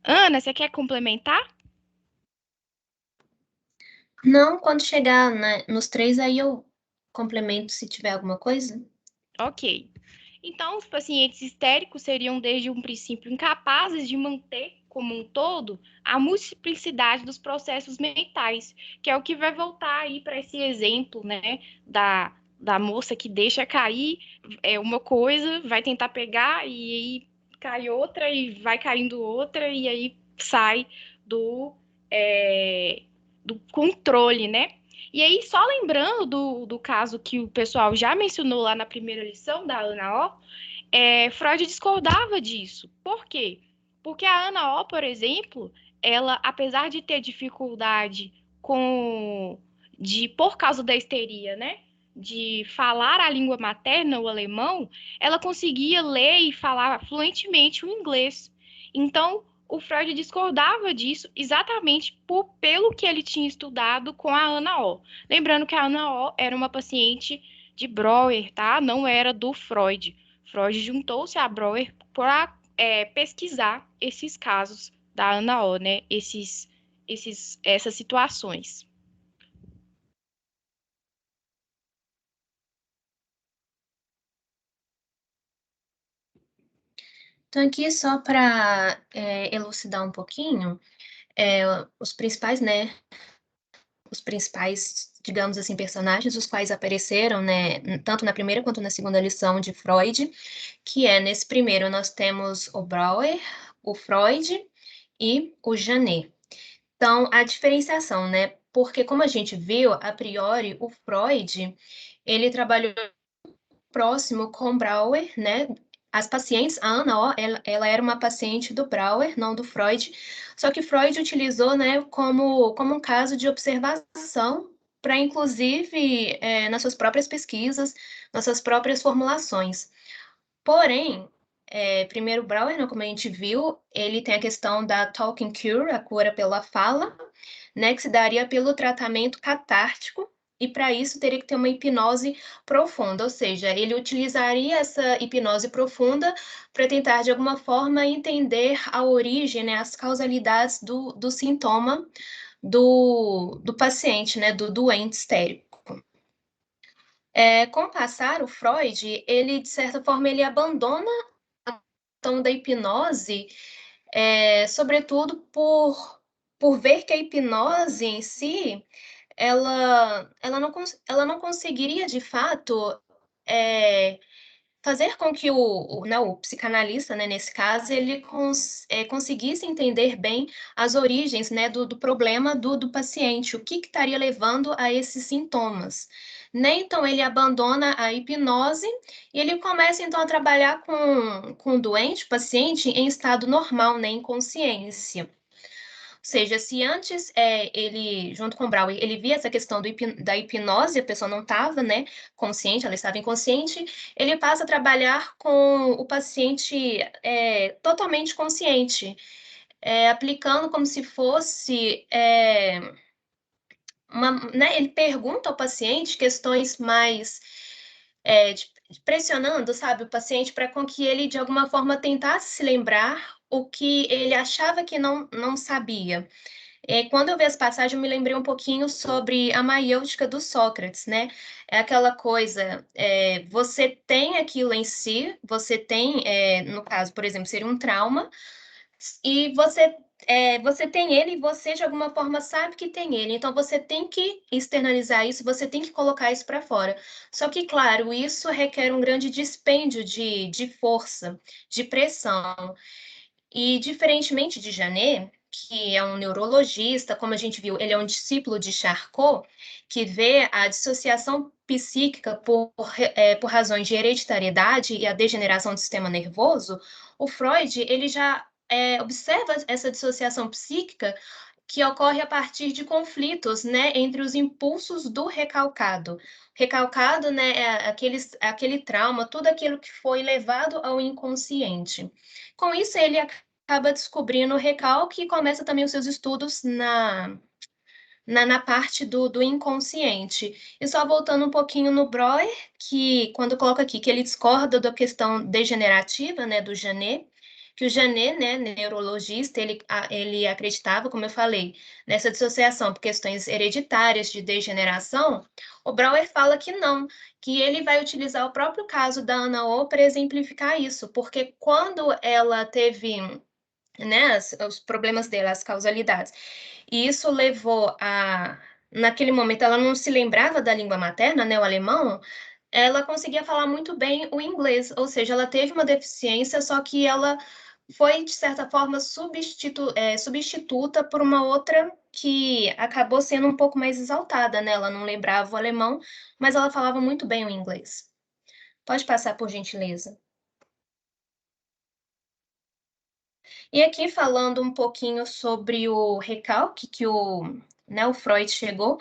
Ana, você quer complementar? Não, quando chegar nos 3, aí eu complemento se tiver alguma coisa. Ok. Então, os pacientes histéricos seriam, desde um princípio, incapazes de manter, como um todo, a multiplicidade dos processos mentais, que é o que vai voltar aí para esse exemplo, né, da moça que deixa cair uma coisa, vai tentar pegar, e aí cai outra, e vai caindo outra, e aí sai do controle, né? E aí, só lembrando do caso que o pessoal já mencionou lá na primeira lição da Ana O, Freud discordava disso. Por quê? Porque a Ana O, por exemplo, ela, apesar de ter dificuldade por causa da histeria, né? De falar a língua materna, o alemão, ela conseguia ler e falar fluentemente o inglês. Então, o Freud discordava disso exatamente pelo que ele tinha estudado com a Ana O. Lembrando que a Ana O era uma paciente de Breuer, tá? Não era do Freud. Freud juntou-se a Breuer para pesquisar esses casos da Ana O, né? Essas situações. Então, aqui só para elucidar um pouquinho, os principais, né? Os principais, digamos assim, personagens, os quais apareceram, né, tanto na primeira quanto na segunda lição de Freud, que nesse primeiro nós temos o Breuer, o Freud e o Janet. Então, a diferenciação, né, porque como a gente viu, a priori, o Freud, ele trabalhou próximo com Breuer, né, as pacientes, a Ana O, ela era uma paciente do Breuer, não do Freud, só que Freud utilizou, né, como um caso de observação para, inclusive, nas suas próprias pesquisas, nas suas próprias formulações. Porém, primeiro Breuer, né, como a gente viu, ele tem a questão da talking cure, a cura pela fala, né, que se daria pelo tratamento catártico, e para isso teria que ter uma hipnose profunda, ou seja, ele utilizaria essa hipnose profunda para tentar, de alguma forma, entender a origem, né, as causalidades do sintoma do paciente, né, do doente histérico. Com o passar, o Freud, ele, de certa forma, ele abandona a questão da hipnose, sobretudo por ver que a hipnose em si ela não conseguiria, de fato, fazer com que o psicanalista, né, nesse caso, ele conseguisse entender bem as origens, né, do problema do paciente, o que estaria levando a esses sintomas. Né? Então, ele abandona a hipnose e ele começa, então, a trabalhar com o doente, o paciente, em estado normal, né, em consciência. Ou seja, se antes ele, junto com o Brauer, ele via essa questão da hipnose, a pessoa não estava, né, consciente, ela estava inconsciente, ele passa a trabalhar com o paciente totalmente consciente, aplicando como se fosse né, ele pergunta ao paciente questões mais pressionando, sabe, o paciente para com que ele, de alguma forma, tentasse se lembrar o que ele achava que não sabia. Quando eu vi essa passagem, eu me lembrei um pouquinho sobre a maiêutica do Sócrates, né? É aquela coisa, você tem aquilo em si, você tem, no caso, por exemplo, seria um trauma, e você tem ele e você, de alguma forma, sabe que tem ele. Então, você tem que externalizar isso, você tem que colocar isso para fora. Só que, claro, isso requer um grande dispêndio de força, de pressão. E, diferentemente de Janet, que é um neurologista, como a gente viu, ele é um discípulo de Charcot, que vê a dissociação psíquica por razões de hereditariedade e a degeneração do sistema nervoso, o Freud ele já observa essa dissociação psíquica que ocorre a partir de conflitos, né, entre os impulsos do recalcado. Recalcado, né, é aquele trauma, tudo aquilo que foi levado ao inconsciente. Com isso, ele acaba descobrindo o recalque e começa também os seus estudos na parte do inconsciente. E só voltando um pouquinho no Breuer, que quando coloca aqui que ele discorda da questão degenerativa, né, do Janet, que o Janet, né, neurologista, ele acreditava, como eu falei, nessa dissociação por questões hereditárias de degeneração, o Breuer fala que não, que ele vai utilizar o próprio caso da Ana O para exemplificar isso, porque quando ela teve, né, os problemas dela, as causalidades, e isso levou naquele momento, ela não se lembrava da língua materna, né, o alemão, ela conseguia falar muito bem o inglês, ou seja, ela teve uma deficiência, só que ela foi, de certa forma, substituta por uma outra que acabou sendo um pouco mais exaltada, né? Ela não lembrava o alemão, mas ela falava muito bem o inglês. Pode passar, por gentileza. E aqui falando um pouquinho sobre o recalque que o Freud chegou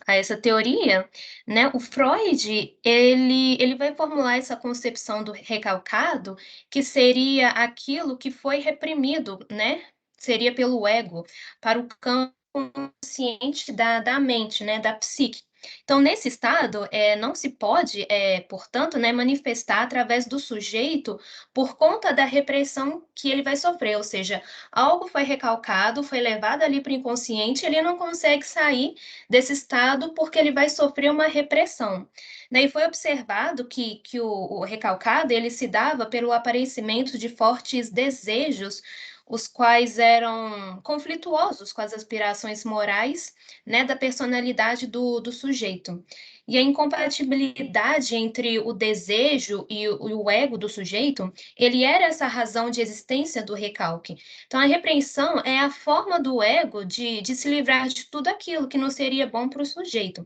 a essa teoria, né? O Freud, ele vai formular essa concepção do recalcado, que seria aquilo que foi reprimido, né? Seria pelo ego, para o campo consciente da mente, né? Da psique. Então, nesse estado, não se pode, portanto, né, manifestar através do sujeito por conta da repressão que ele vai sofrer, ou seja, algo foi recalcado, foi levado ali para o inconsciente, ele não consegue sair desse estado porque ele vai sofrer uma repressão. Daí foi observado que o recalcado ele se dava pelo aparecimento de fortes desejos, os quais eram conflituosos com as aspirações morais, né, da personalidade do sujeito. E a incompatibilidade entre o desejo e o ego do sujeito, ele era essa razão de existência do recalque. Então, a repreensão é a forma do ego de se livrar de tudo aquilo que não seria bom para o sujeito.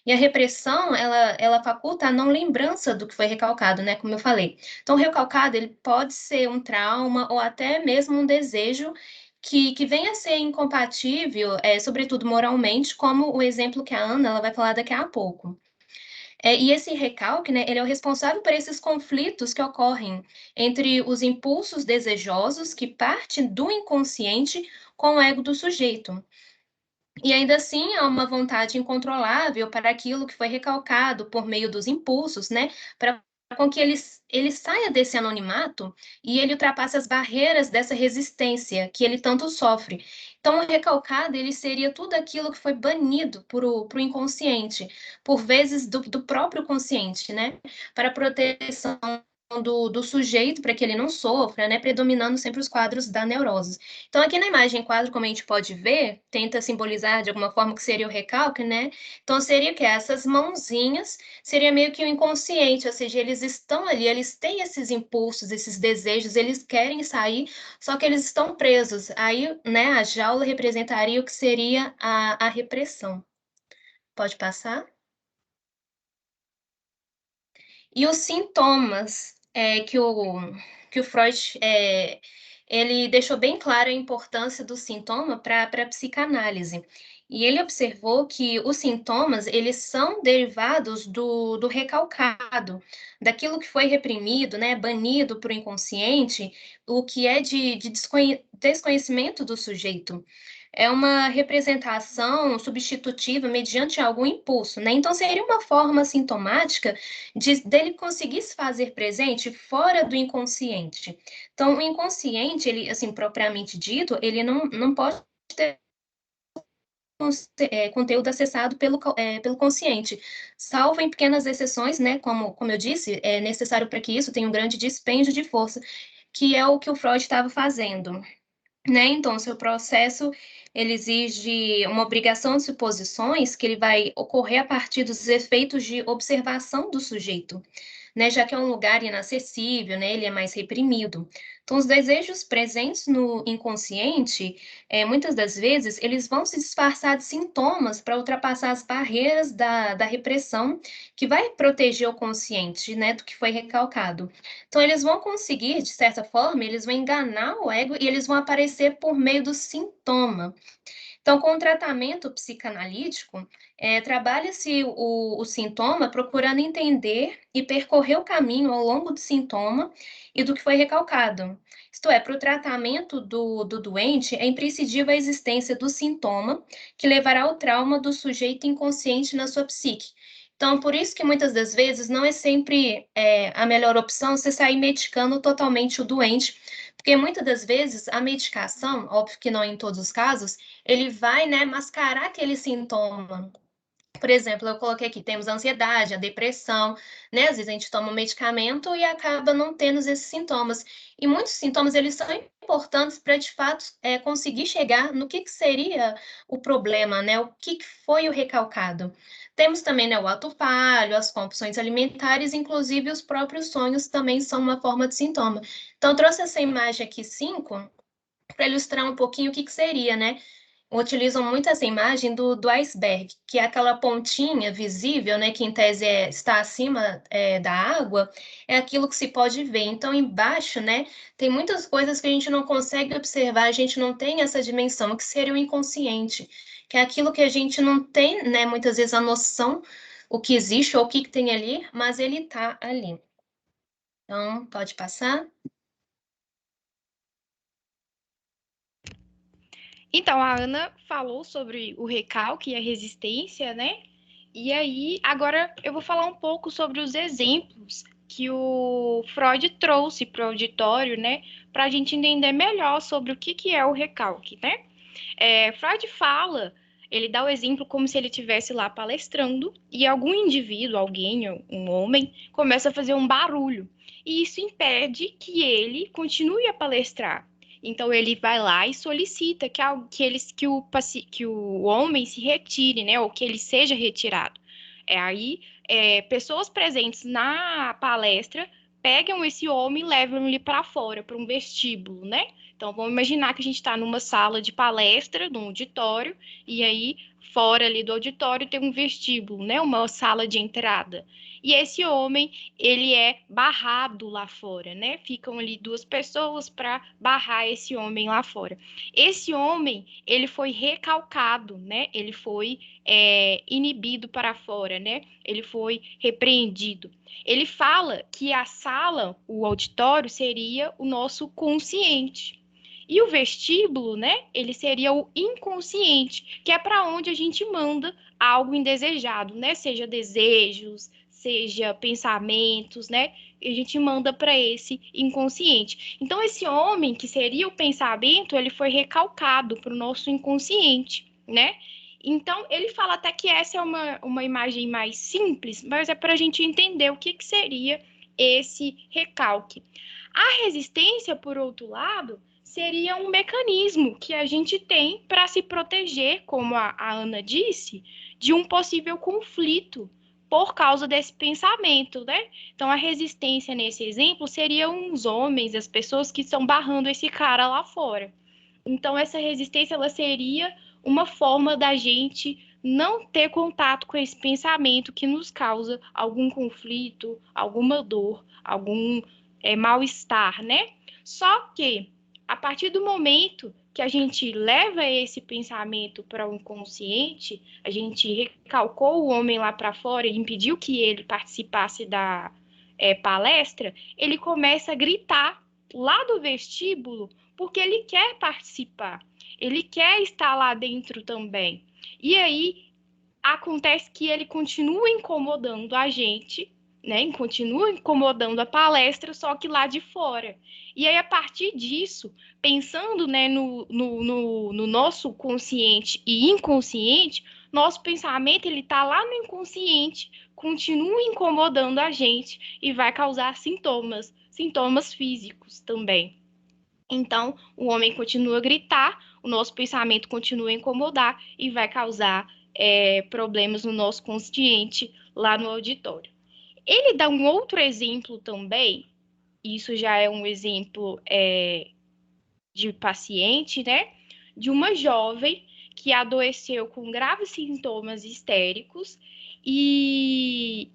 E a repressão, ela faculta a não lembrança do que foi recalcado, né? Como eu falei. Então, o recalcado, ele pode ser um trauma ou até mesmo um desejo que venha a ser incompatível, sobretudo moralmente, como o exemplo que a Ana ela vai falar daqui a pouco. E esse recalque, né, ele é o responsável por esses conflitos que ocorrem entre os impulsos desejosos que partem do inconsciente com o ego do sujeito. E ainda assim há uma vontade incontrolável para aquilo que foi recalcado por meio dos impulsos, né, para com que ele saia desse anonimato e ele ultrapasse as barreiras dessa resistência que ele tanto sofre. Então, o recalcado, ele seria tudo aquilo que foi banido por o inconsciente, por vezes do próprio consciente, né? Para proteção do sujeito, para que ele não sofra, né? Predominando sempre os quadros da neurose. Então, aqui na imagem quadro, como a gente pode ver, tenta simbolizar de alguma forma que seria o recalque, né? Então, seria que essas mãozinhas seria meio que o inconsciente, ou seja, eles estão ali, eles têm esses impulsos, esses desejos, eles querem sair, só que eles estão presos. Aí, né, a jaula representaria o que seria a repressão. Pode passar? E os sintomas que o Freud ele deixou bem clara a importância do sintoma para a psicanálise. E ele observou que os sintomas, eles são derivados do recalcado, daquilo que foi reprimido, né, banido para o inconsciente, o que é de desconhecimento do sujeito. É uma representação substitutiva mediante algum impulso, né? Então, seria uma forma sintomática dele conseguir se fazer presente fora do inconsciente. Então, o inconsciente, ele, assim, propriamente dito, ele não pode ter conteúdo acessado pelo consciente, salvo em pequenas exceções, né? Como eu disse, é necessário para que isso tenha um grande dispêndio de força, que é o que o Freud estava fazendo. Né? Então, seu processo ele exige uma obrigação de suposições que ele vai ocorrer a partir dos efeitos de observação do sujeito, né? Já que é um lugar inacessível, né? Ele é mais reprimido. Então, os desejos presentes no inconsciente, muitas das vezes, eles vão se disfarçar de sintomas para ultrapassar as barreiras da repressão que vai proteger o consciente, né? Do que foi recalcado. Então, eles vão conseguir, de certa forma, eles vão enganar o ego e eles vão aparecer por meio do sintoma. Então, com o tratamento psicanalítico, trabalha-se o sintoma procurando entender e percorrer o caminho ao longo do sintoma e do que foi recalcado. Isto é, para o tratamento do doente, é imprescindível a existência do sintoma que levará ao trauma do sujeito inconsciente na sua psique. Então, por isso que muitas das vezes não é sempre a melhor opção você sair medicando totalmente o doente, porque muitas das vezes a medicação, óbvio que não em todos os casos, ele vai, né, mascarar aquele sintoma. Por exemplo, eu coloquei aqui, temos a ansiedade, a depressão, né? Às vezes a gente toma um medicamento e acaba não tendo esses sintomas. E muitos sintomas, eles são importantes para, de fato, conseguir chegar no que seria o problema, né? O que foi o recalcado. Temos também, né, o ato falho, as compulsões alimentares, inclusive os próprios sonhos também são uma forma de sintoma. Então, eu trouxe essa imagem aqui, 5, para ilustrar um pouquinho o que seria, né? utilizam muito essa imagem do iceberg, que é aquela pontinha visível, né, que em tese está acima da água, é aquilo que se pode ver. Então, embaixo, né, tem muitas coisas que a gente não consegue observar, a gente não tem essa dimensão, que seria o inconsciente, que é aquilo que a gente não tem, né, muitas vezes a noção, o que existe ou o que tem ali, mas ele está ali. Então, pode passar. Então, a Ana falou sobre o recalque e a resistência, né? E aí, agora eu vou falar um pouco sobre os exemplos que o Freud trouxe para o auditório, né? Para a gente entender melhor sobre o que é o recalque, né? Freud fala, ele dá o exemplo como se ele estivesse lá palestrando e algum indivíduo, alguém, um homem, começa a fazer um barulho. E isso impede que ele continue a palestrar. Então ele vai lá e solicita que o homem se retire, né? Ou que ele seja retirado. Aí pessoas presentes na palestra pegam esse homem e levam ele para fora, para um vestíbulo, né? Então, vamos imaginar que a gente está numa sala de palestra, num auditório, e aí, fora ali do auditório, tem um vestíbulo, né? Uma sala de entrada. E esse homem, ele é barrado lá fora, né? Ficam ali duas pessoas para barrar esse homem lá fora. Esse homem, ele foi recalcado, né? Ele foi inibido para fora, né? Ele foi repreendido. Ele fala que a sala, o auditório, seria o nosso consciente. E o vestíbulo, né? Ele seria o inconsciente, que é para onde a gente manda algo indesejado, né? Seja desejos, seja pensamentos, né? E a gente manda para esse inconsciente. Então, esse homem, que seria o pensamento, ele foi recalcado para o nosso inconsciente, né? Então, ele fala até que essa é uma imagem mais simples, mas é para a gente entender o que seria esse recalque. A resistência, por outro lado, seria um mecanismo que a gente tem para se proteger, como a Ana disse, de um possível conflito por causa desse pensamento, né? Então, a resistência nesse exemplo seriam os homens, as pessoas que estão barrando esse cara lá fora. Então, essa resistência ela seria uma forma da gente não ter contato com esse pensamento que nos causa algum conflito, alguma dor, algum mal-estar, né? Só que, a partir do momento que a gente leva esse pensamento para o inconsciente, a gente recalcou o homem lá para fora e impediu que ele participasse da palestra, ele começa a gritar lá do vestíbulo porque ele quer participar, ele quer estar lá dentro também. E aí acontece que ele continua incomodando a gente, né? Continua incomodando a palestra, só que lá de fora. E aí, a partir disso, pensando, né, no nosso consciente e inconsciente, nosso pensamento ele está lá no inconsciente, continua incomodando a gente e vai causar sintomas físicos também. Então, o homem continua a gritar, o nosso pensamento continua a incomodar e vai causar problemas no nosso consciente lá no auditório. Ele dá um outro exemplo também, isso já é um exemplo de paciente, né? De uma jovem que adoeceu com graves sintomas histéricos e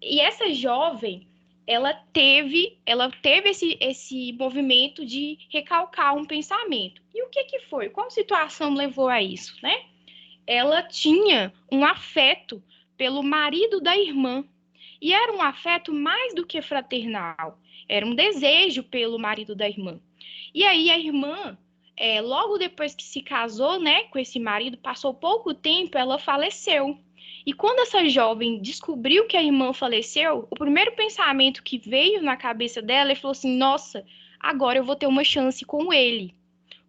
essa jovem ela teve esse movimento de recalcar um pensamento. E o que foi? Qual situação levou a isso, né? Ela tinha um afeto pelo marido da irmã. E era um afeto mais do que fraternal. Era um desejo pelo marido da irmã. E aí a irmã, logo depois que se casou, né, com esse marido, passou pouco tempo, ela faleceu. E quando essa jovem descobriu que a irmã faleceu, o primeiro pensamento que veio na cabeça dela, ela falou assim, nossa, agora eu vou ter uma chance com ele,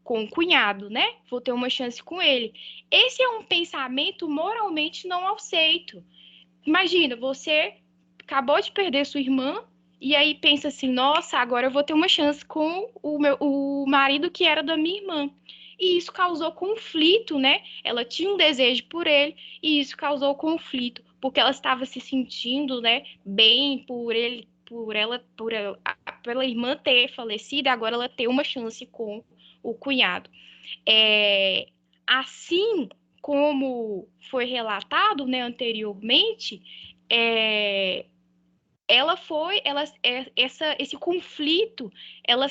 com o cunhado, né? Vou ter uma chance com ele. Esse é um pensamento moralmente não aceito. Imagina, você acabou de perder sua irmã e aí pensa assim, nossa, agora eu vou ter uma chance com o marido que era da minha irmã. E isso causou conflito, né? Ela tinha um desejo por ele e isso causou conflito, porque ela estava se sentindo, né, bem pela irmã ter falecido, agora ela ter uma chance com o cunhado. Assim como foi relatado, né, anteriormente, esse conflito, ela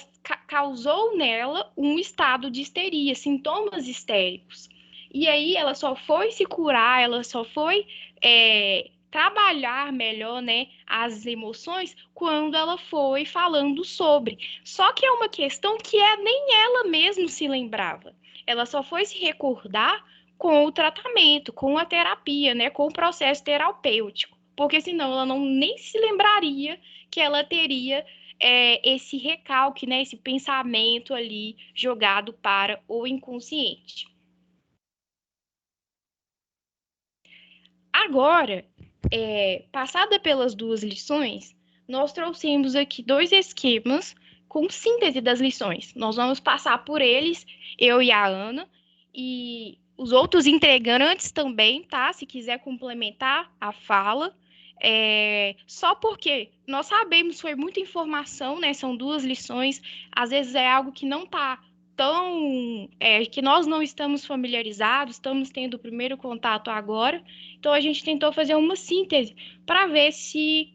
causou nela um estado de histeria, sintomas histéricos. E aí ela só foi se curar, ela só foi trabalhar melhor, né, as emoções quando ela foi falando sobre. Só que é uma questão que nem ela mesma se lembrava. Ela só foi se recordar com o tratamento, com a terapia, né, com o processo terapêutico. Porque senão ela nem se lembraria que ela teria esse recalque, né, esse pensamento ali jogado para o inconsciente. Agora, passada pelas duas lições, nós trouxemos aqui 2 esquemas com síntese das lições. Nós vamos passar por eles, eu e a Ana, e os outros integrantes também, tá? Se quiser complementar a fala. Só porque nós sabemos, foi muita informação, né? São 2 lições, às vezes é algo que não está tão... que nós não estamos familiarizados, estamos tendo o primeiro contato agora, então a gente tentou fazer uma síntese para ver se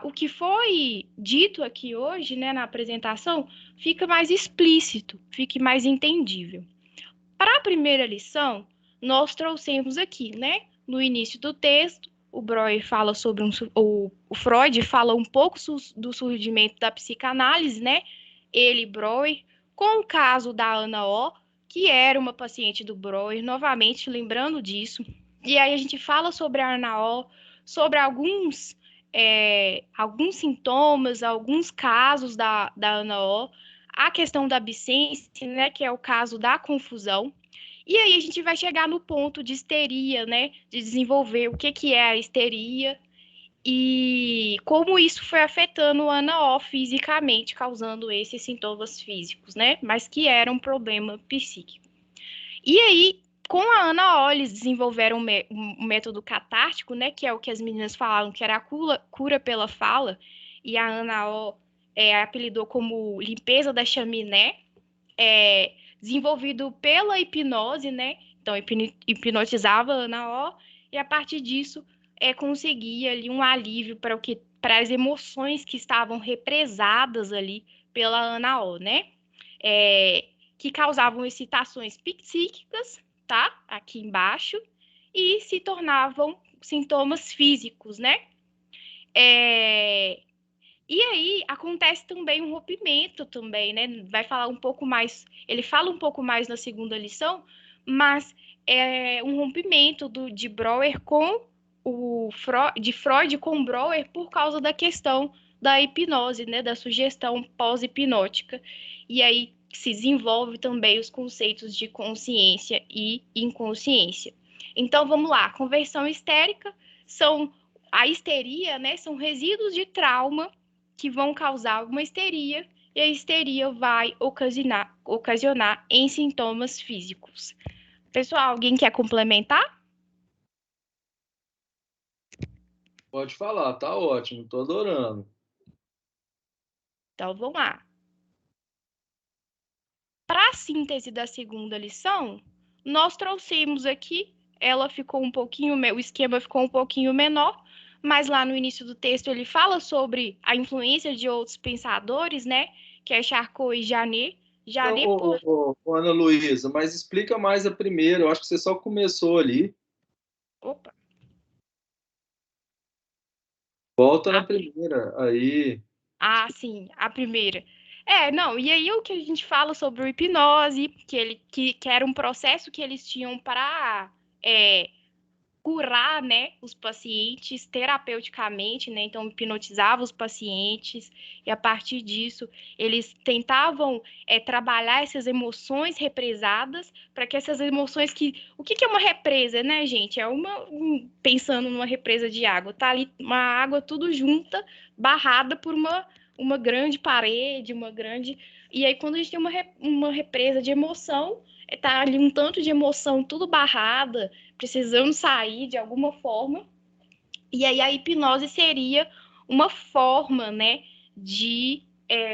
o que foi dito aqui hoje, né, na apresentação, fica mais explícito, fique mais entendível. Para a primeira lição, nós trouxemos aqui, né, no início do texto, o Breuer fala sobre o Freud fala um pouco do surgimento da psicanálise, né? Ele, Breuer, com o caso da Ana O, que era uma paciente do Breuer, novamente lembrando disso. E aí a gente fala sobre a Ana O, sobre alguns sintomas, alguns casos da Ana O, a questão da absência, né? Que é o caso da confusão. E aí a gente vai chegar no ponto de histeria, né? De desenvolver o que é a histeria e como isso foi afetando a Ana O fisicamente, causando esses sintomas físicos, né? Mas que era um problema psíquico. E aí, com a Ana O, eles desenvolveram um método catártico, né? Que é o que as meninas falaram, que era a cura pela fala. E a Ana O apelidou como limpeza da chaminé. Desenvolvido pela hipnose, né? Então, hipnotizava a Ana O e, a partir disso, conseguia ali um alívio para as emoções que estavam represadas ali pela Ana O, né? Que causavam excitações psíquicas, tá? Aqui embaixo, e se tornavam sintomas físicos, né? E aí acontece também um rompimento também, né? Vai falar um pouco mais, ele fala um pouco mais na segunda lição, mas é um rompimento de Breuer com de Freud com Breuer por causa da questão da hipnose, né? Da sugestão pós-hipnótica. E aí se desenvolve também os conceitos de consciência e inconsciência. Então vamos lá, conversão histérica a histeria, né? São resíduos de trauma que vão causar uma histeria, e a histeria vai ocasionar em sintomas físicos. Pessoal, alguém quer complementar? Pode falar, tá ótimo, tô adorando. Então, vamos lá. Para a síntese da segunda lição, nós trouxemos aqui, o esquema ficou um pouquinho menor, mas lá no início do texto ele fala sobre a influência de outros pensadores, né? Que é Charcot e Janet. Ana Luísa, mas explica mais a primeira. Eu acho que você só começou ali. Opa. Volta na primeira, aí. Sim, a primeira. Não, e aí o que a gente fala sobre o hipnose, que era um processo que eles tinham para curar, né, os pacientes terapeuticamente, né? Então hipnotizava os pacientes e a partir disso eles tentavam trabalhar essas emoções represadas para que essas emoções o que é uma represa, né, gente? Pensando numa represa de água, tá ali uma água tudo junta, barrada por uma grande parede, e aí quando a gente tem uma represa de emoção, tá ali um tanto de emoção tudo barrada, precisando sair de alguma forma. E aí a hipnose seria uma forma, né, de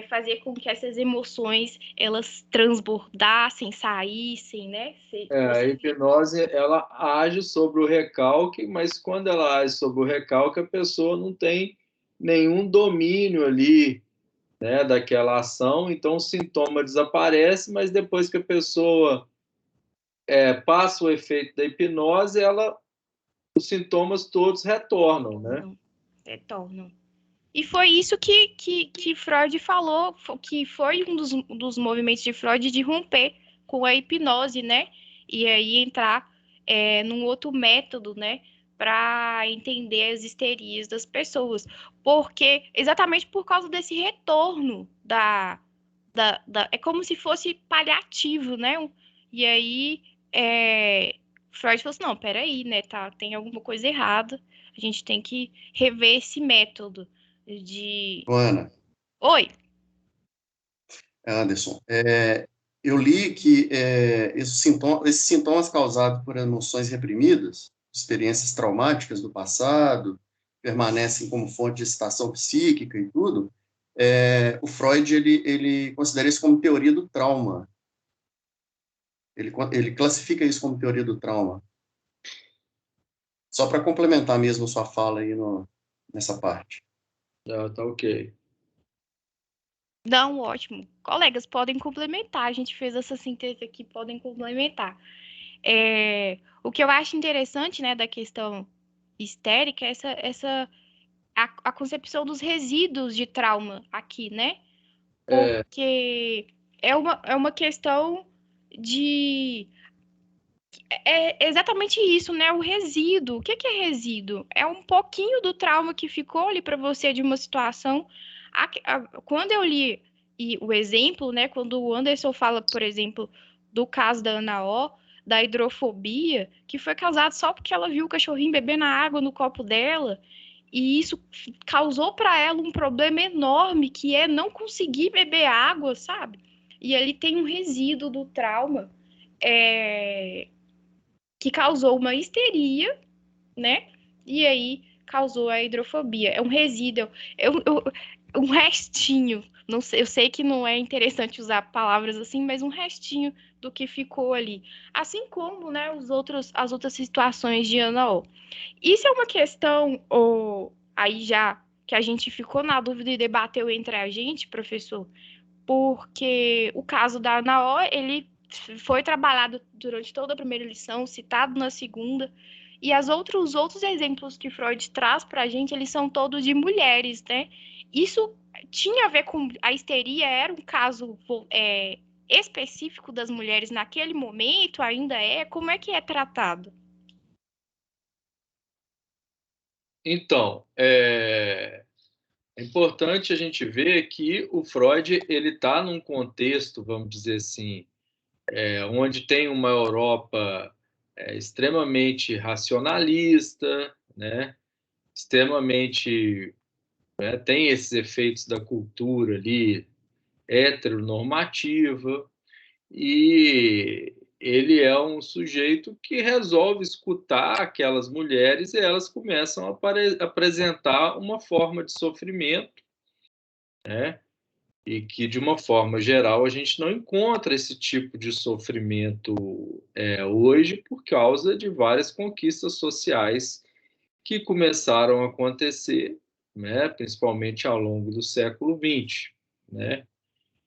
fazer com que essas emoções elas transbordassem, saíssem, né? A hipnose, ela age sobre o recalque, mas quando ela age sobre o recalque, a pessoa não tem nenhum domínio ali, né, daquela ação, então o sintoma desaparece, mas depois que a pessoa passa o efeito da hipnose, os sintomas todos retornam, né? Retornam. E foi isso que Freud falou, que foi um dos movimentos de Freud de romper com a hipnose, né? E aí entrar num outro método, né? Para entender as histerias das pessoas. Exatamente por causa desse retorno é como se fosse paliativo, né? E aí Freud falou assim, não, peraí, né? Tem alguma coisa errada. A gente tem que rever esse método de... Ana, Oi. Anderson, eu li que esses sintomas causados por emoções reprimidas, experiências traumáticas do passado, permanecem como fonte de excitação psíquica e tudo, o Freud ele considera isso como teoria do trauma. Ele classifica isso como teoria do trauma. Só para complementar mesmo sua fala aí nessa parte. Tá ok. Não, ótimo. Colegas, podem complementar. A gente fez essa síntese aqui, podem complementar. O que eu acho interessante, né, da questão histérica é a concepção dos resíduos de trauma aqui, né? Porque é uma questão de... É exatamente isso, né? O resíduo. O que é resíduo? É um pouquinho do trauma que ficou ali para você de uma situação. Quando eu li o exemplo, né? Quando o Anderson fala, por exemplo, do caso da Ana O, da hidrofobia, que foi causado só porque ela viu o cachorrinho bebendo água no copo dela, e isso causou para ela um problema enorme, que é não conseguir beber água, sabe? E ali tem um resíduo do trauma. Que causou uma histeria, né? E aí causou a hidrofobia. É um resíduo, um restinho. Não sei, eu sei que não é interessante usar palavras assim, mas um restinho do que ficou ali. Assim como, né, as outras situações de Ana O. Isso é uma questão, aí já que a gente ficou na dúvida e debateu entre a gente, professor, porque o caso da Ana O, ele foi trabalhado durante toda a primeira lição, citado na segunda, e os outros exemplos que Freud traz para a gente, eles são todos de mulheres, né? Isso tinha a ver com a histeria, era um caso específico das mulheres naquele momento, ainda é? Como é que é tratado? Então, é importante a gente ver que o Freud ele está num contexto, vamos dizer assim, onde tem uma Europa extremamente racionalista, né? Extremamente, né? Tem esses efeitos da cultura ali heteronormativa, e ele é um sujeito que resolve escutar aquelas mulheres e elas começam a apresentar uma forma de sofrimento, né? E que, de uma forma geral, a gente não encontra esse tipo de sofrimento hoje por causa de várias conquistas sociais que começaram a acontecer, né? Principalmente ao longo do século XX, né?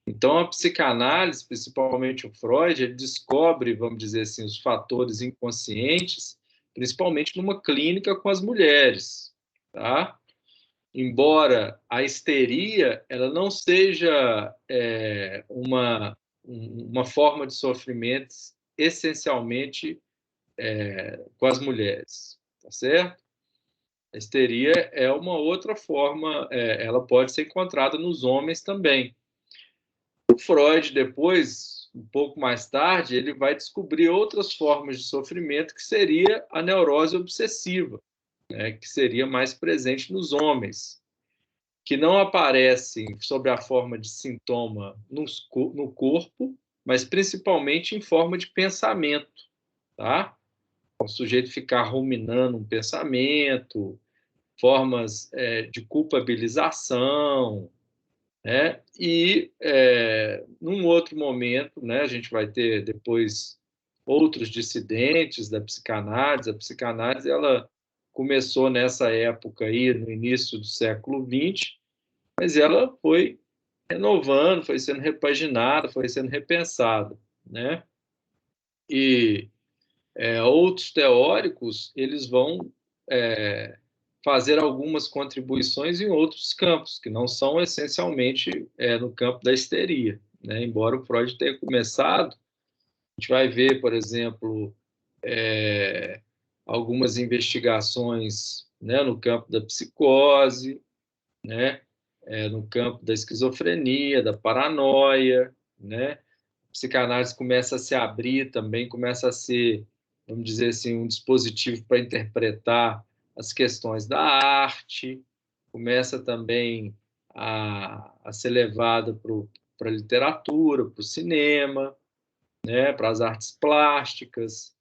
Então, a psicanálise, principalmente o Freud, ele descobre, vamos dizer assim, os fatores inconscientes, principalmente numa clínica com as mulheres, tá? Embora a histeria ela não seja uma forma de sofrimento essencialmente com as mulheres, tá certo? A histeria é uma outra forma, ela pode ser encontrada nos homens também. O Freud, depois, um pouco mais tarde, ele vai descobrir outras formas de sofrimento, que seria a neurose obsessiva, né, que seria mais presente nos homens, que não aparecem sob a forma de sintoma no corpo, mas principalmente em forma de pensamento, tá? O sujeito ficar ruminando um pensamento, formas de culpabilização, né? E num outro momento, né, a gente vai ter depois outros dissidentes da psicanálise. A psicanálise ela começou nessa época aí, no início do século XX, mas ela foi renovando, foi sendo repaginada, foi sendo repensada, né? E outros teóricos eles vão fazer algumas contribuições em outros campos, que não são essencialmente no campo da histeria, né? Embora o Freud tenha começado, a gente vai ver, por exemplo, algumas investigações, né, no campo da psicose, né, no campo da esquizofrenia, da paranoia, né? A psicanálise começa a se abrir também, começa a ser, vamos dizer assim, um dispositivo para interpretar as questões da arte, começa também a ser levada para a literatura, para o cinema, né, para as artes plásticas.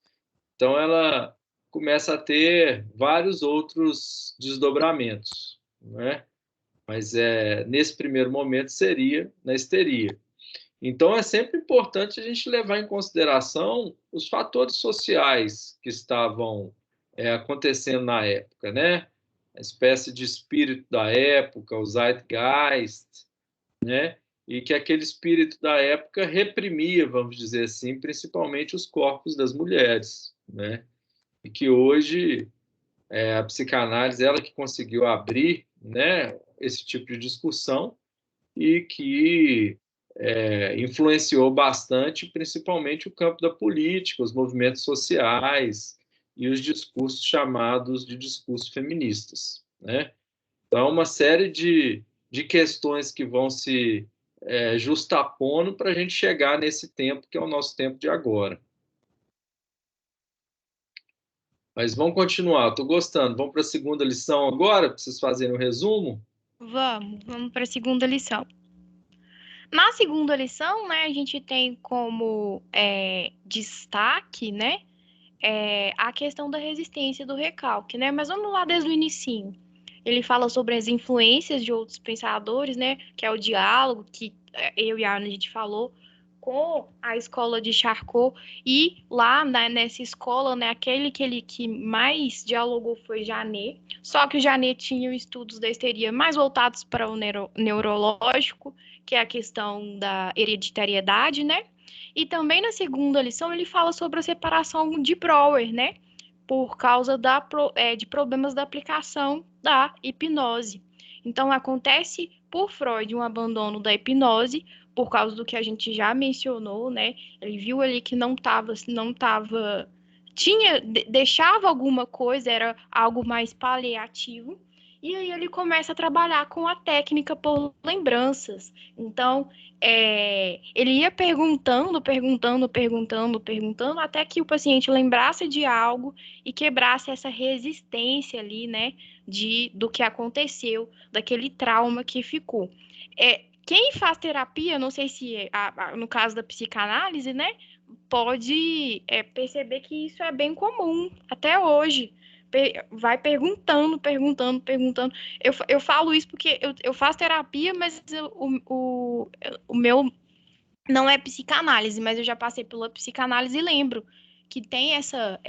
Então, ela começa a ter vários outros desdobramentos, né? Mas nesse primeiro momento seria na histeria. Então, é sempre importante a gente levar em consideração os fatores sociais que estavam acontecendo na época, né? A espécie de espírito da época, o Zeitgeist, né? E que aquele espírito da época reprimia, vamos dizer assim, principalmente os corpos das mulheres, né? E que hoje a psicanálise ela que conseguiu abrir, né, esse tipo de discussão e que influenciou bastante, principalmente o campo da política, os movimentos sociais e os discursos chamados de discursos feministas, né? Então, uma série de questões que vão se justapondo para a gente chegar nesse tempo que é o nosso tempo de agora. Mas vamos continuar, estou gostando. Vamos para a segunda lição agora, para vocês fazerem um resumo? Vamos para a segunda lição. Na segunda lição, né, a gente tem como destaque, né, a questão da resistência do recalque, né? Mas vamos lá desde o inicinho. Ele fala sobre as influências de outros pensadores, né, que é o diálogo, que eu e a Ana a gente falou, com a escola de Charcot, e lá, né, nessa escola, né, aquele que mais dialogou foi Janet, só que o Janet tinha estudos da histeria mais voltados para o neurológico, que é a questão da hereditariedade, né? E também na segunda lição ele fala sobre a separação de Brouwer, né? Por causa de problemas da aplicação da hipnose. Então, acontece por Freud um abandono da hipnose, por causa do que a gente já mencionou, né? Ele viu ali que deixava alguma coisa, era algo mais paliativo, e aí ele começa a trabalhar com a técnica por lembranças. Então, ele ia perguntando, até que o paciente lembrasse de algo e quebrasse essa resistência ali, né, do que aconteceu, daquele trauma que ficou. Quem faz terapia, não sei se no caso da psicanálise, né, pode perceber que isso é bem comum até hoje. Vai perguntando. Eu falo isso porque eu faço terapia, mas o meu não é psicanálise, mas eu já passei pela psicanálise e lembro que tem essa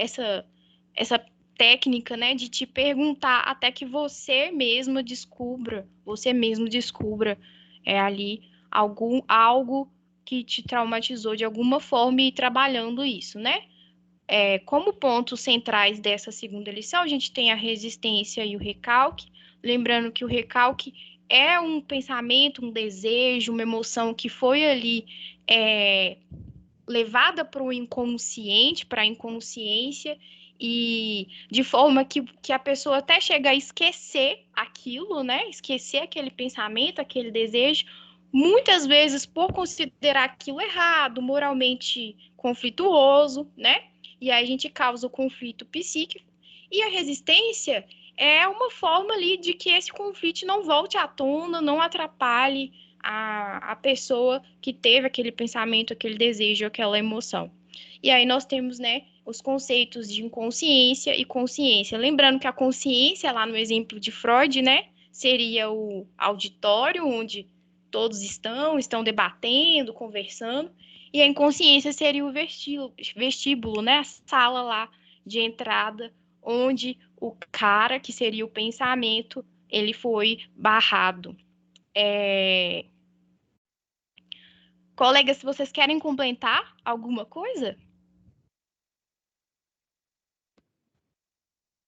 técnica, né, de te perguntar até que você mesmo descubra ali algo que te traumatizou de alguma forma e ir trabalhando isso, né? Como pontos centrais dessa segunda lição, a gente tem a resistência e o recalque. Lembrando que o recalque é um pensamento, um desejo, uma emoção que foi ali levada para o inconsciente, para a inconsciência, e de forma que a pessoa até chega a esquecer aquilo, né? Esquecer aquele pensamento, aquele desejo, muitas vezes por considerar aquilo errado, moralmente conflituoso, né? E aí a gente causa o conflito psíquico. E a resistência é uma forma ali de que esse conflito não volte à tona, não atrapalhe a pessoa que teve aquele pensamento, aquele desejo, aquela emoção. E aí nós temos, né, os conceitos de inconsciência e consciência. Lembrando que a consciência, lá no exemplo de Freud, né, seria o auditório, onde todos estão debatendo, conversando, e a inconsciência seria o vestíbulo, né? A sala lá de entrada, onde o cara, que seria o pensamento, ele foi barrado. Colegas, se vocês querem complementar alguma coisa?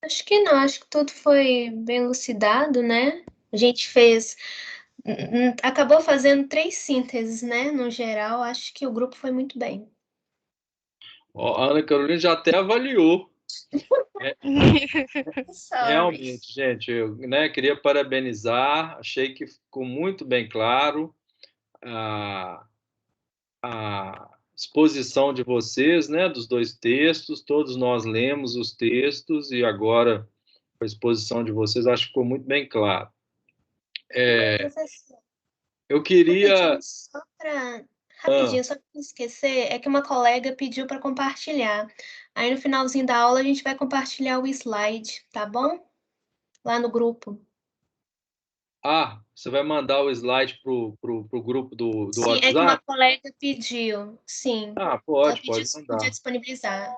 Acho que não, acho que tudo foi bem elucidado, né? A gente acabou fazendo 3 sínteses, né? No geral, acho que o grupo foi muito bem. A Ana Carolina já até avaliou. Realmente, gente, eu, né, queria parabenizar, achei que ficou muito bem claro a exposição de vocês, né, dos 2 textos, todos nós lemos os textos e agora a exposição de vocês, acho que ficou muito bem claro. Eu queria... Rapidinho, só para não esquecer, é que uma colega pediu para compartilhar. Aí no finalzinho da aula a gente vai compartilhar o slide, tá bom? Lá no grupo. Ah, você vai mandar o slide pro grupo do Sim, WhatsApp? é que uma colega pediu, sim. Ah, pode Podia mandar. disponibilizar.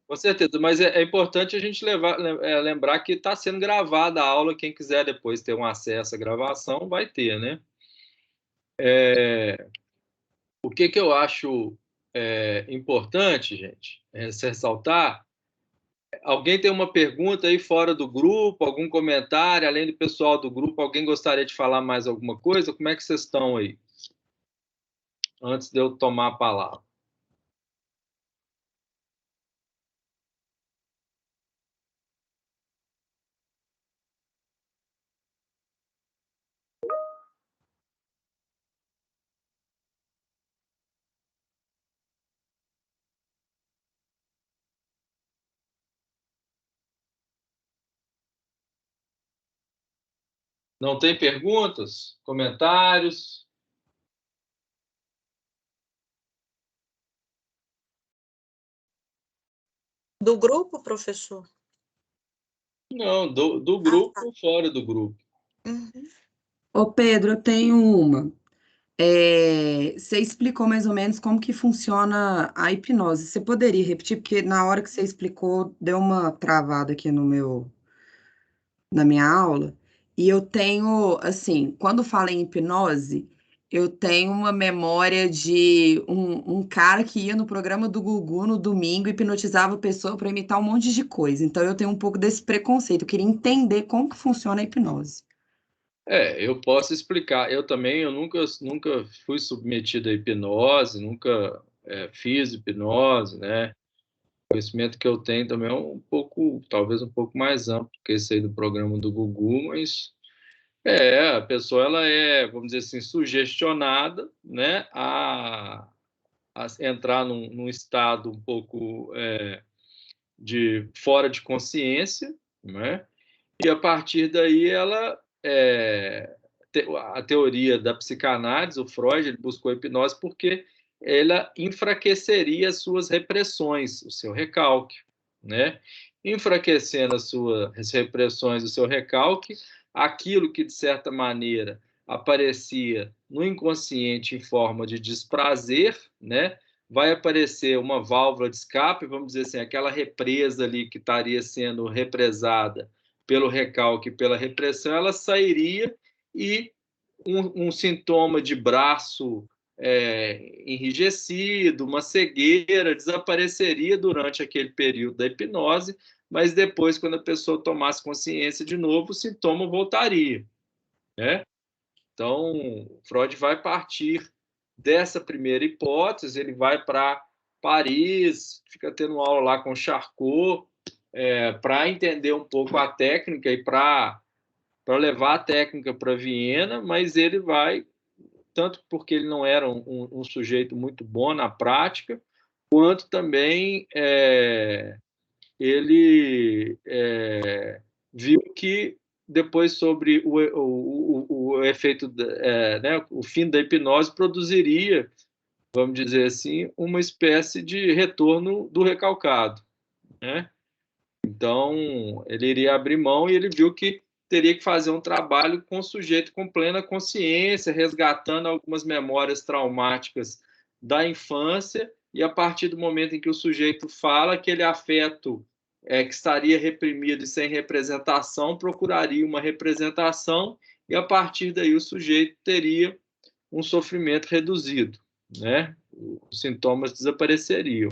Com certeza, mas é importante a gente lembrar que está sendo gravada a aula, quem quiser depois ter um acesso à gravação vai ter, né? O que eu acho importante, gente, se ressaltar, alguém tem uma pergunta aí fora do grupo, algum comentário, além do pessoal do grupo, alguém gostaria de falar mais alguma coisa? Como é que vocês estão aí? Antes de eu tomar a palavra. Não tem perguntas? Comentários? Do grupo, professor? Não, do grupo ou fora do grupo. Uhum. Ô, Pedro, eu tenho uma. Você explicou mais ou menos como que funciona a hipnose. Você poderia repetir? Porque na hora que você explicou, deu uma travada aqui na minha aula. E eu tenho, assim, quando fala em hipnose, eu tenho uma memória de um cara que ia no programa do Gugu no domingo e hipnotizava a pessoa para imitar um monte de coisa. Então eu tenho um pouco desse preconceito. Eu queria entender como que funciona a hipnose. Eu posso explicar. Eu também, eu nunca fui submetido à hipnose, nunca fiz hipnose, né? O conhecimento que eu tenho também é um pouco, talvez um pouco mais amplo que esse aí do programa do Gugu, mas a pessoa ela vamos dizer assim, sugestionada, né, a entrar num estado um pouco de fora de consciência, né? E a partir daí ela a teoria da psicanálise, o Freud, ele buscou a hipnose porque ela enfraqueceria as suas repressões, o seu recalque, né? Enfraquecendo as repressões, o seu recalque, aquilo que, de certa maneira, aparecia no inconsciente em forma de desprazer, né? Vai aparecer uma válvula de escape, vamos dizer assim, aquela represa ali que estaria sendo represada pelo recalque, pela repressão, ela sairia e um sintoma de braço enrijecido, uma cegueira, desapareceria durante aquele período da hipnose, mas depois, quando a pessoa tomasse consciência de novo, o sintoma voltaria, né? Então, Freud vai partir dessa primeira hipótese, ele vai para Paris, fica tendo aula lá com Charcot, para entender um pouco a técnica e para levar a técnica para Viena, mas ele vai, tanto porque ele não era um sujeito muito bom na prática, quanto também ele viu que depois sobre o efeito, né, o fim da hipnose produziria, vamos dizer assim, uma espécie de retorno do recalcado, né? Então, ele iria abrir mão e ele viu que teria que fazer um trabalho com o sujeito com plena consciência, resgatando algumas memórias traumáticas da infância, e a partir do momento em que o sujeito fala, aquele afeto que estaria reprimido e sem representação, procuraria uma representação, e a partir daí o sujeito teria um sofrimento reduzido, né? Os sintomas desapareceriam.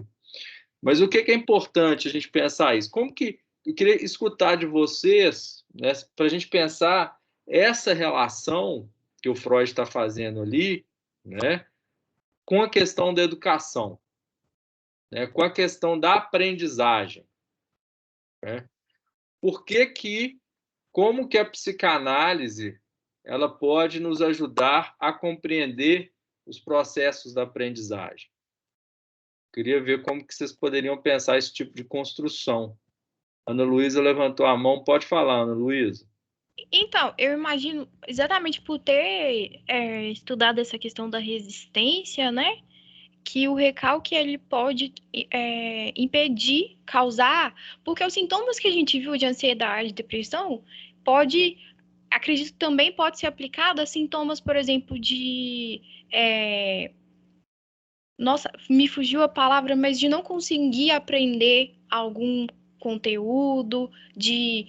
Mas o que é importante a gente pensar isso? Como que eu queria escutar de vocês, né, para a gente pensar essa relação que o Freud está fazendo ali, né, com a questão da educação, né, com a questão da aprendizagem, né? Como que a psicanálise ela pode nos ajudar a compreender os processos da aprendizagem? Queria ver como que vocês poderiam pensar esse tipo de construção. Ana Luísa levantou a mão. Pode falar, Ana Luísa. Então, eu imagino, exatamente por ter estudado essa questão da resistência, né, que o recalque ele pode impedir, causar, porque os sintomas que a gente viu de ansiedade e depressão acredito também pode ser aplicado a sintomas, por exemplo, de nossa, me fugiu a palavra, mas de não conseguir aprender algum conteúdo, de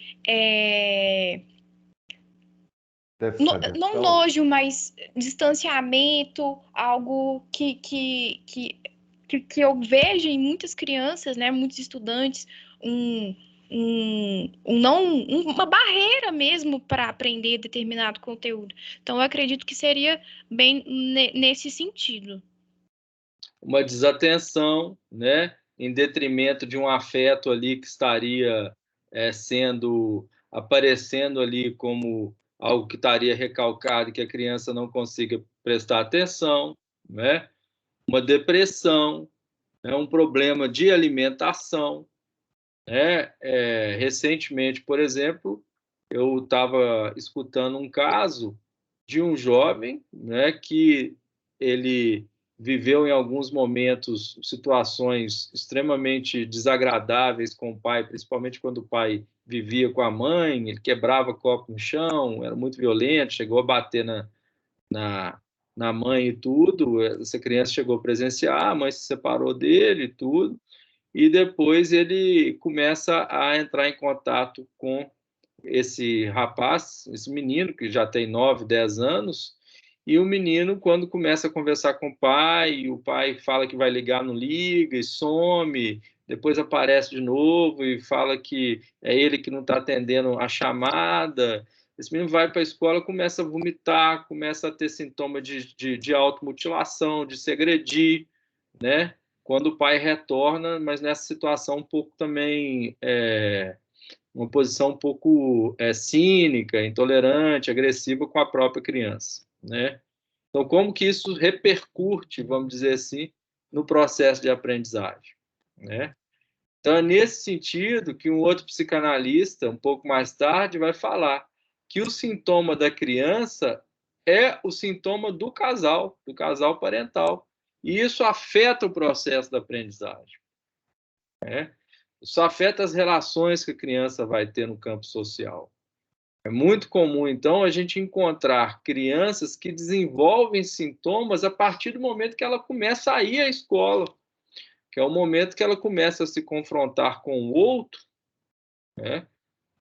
não nojo, mas distanciamento, algo que eu vejo em muitas crianças, né, muitos estudantes, uma barreira mesmo para aprender determinado conteúdo. Então, eu acredito que seria bem nesse sentido. Uma desatenção, né, em detrimento de um afeto ali que estaria aparecendo ali como algo que estaria recalcado e que a criança não consiga prestar atenção, né? Uma depressão, né? Um problema de alimentação, né? Recentemente, por exemplo, eu estava escutando um caso de um jovem, né, que ele viveu em alguns momentos situações extremamente desagradáveis com o pai, principalmente quando o pai vivia com a mãe, ele quebrava copo no chão, era muito violento, chegou a bater na mãe e tudo. Essa criança chegou a presenciar, a mãe se separou dele e tudo, e depois ele começa a entrar em contato com esse rapaz, esse menino, que já tem 9, 10 anos, e o menino, quando começa a conversar com o pai fala que vai ligar, não liga, e some, depois aparece de novo e fala que é ele que não está atendendo a chamada. Esse menino vai para a escola, começa a vomitar, começa a ter sintoma de automutilação, de se agredir, né? Quando o pai retorna, mas nessa situação um pouco também... uma posição um pouco cínica, intolerante, agressiva com a própria criança, né? Então, como que isso repercute, vamos dizer assim, no processo de aprendizagem, né? Então, é nesse sentido que um outro psicanalista, um pouco mais tarde, vai falar que o sintoma da criança é o sintoma do casal parental, e isso afeta o processo da aprendizagem, né? Isso afeta as relações que a criança vai ter no campo social. É muito comum, então, a gente encontrar crianças que desenvolvem sintomas a partir do momento que ela começa a ir à escola, que é o momento que ela começa a se confrontar com o outro, né?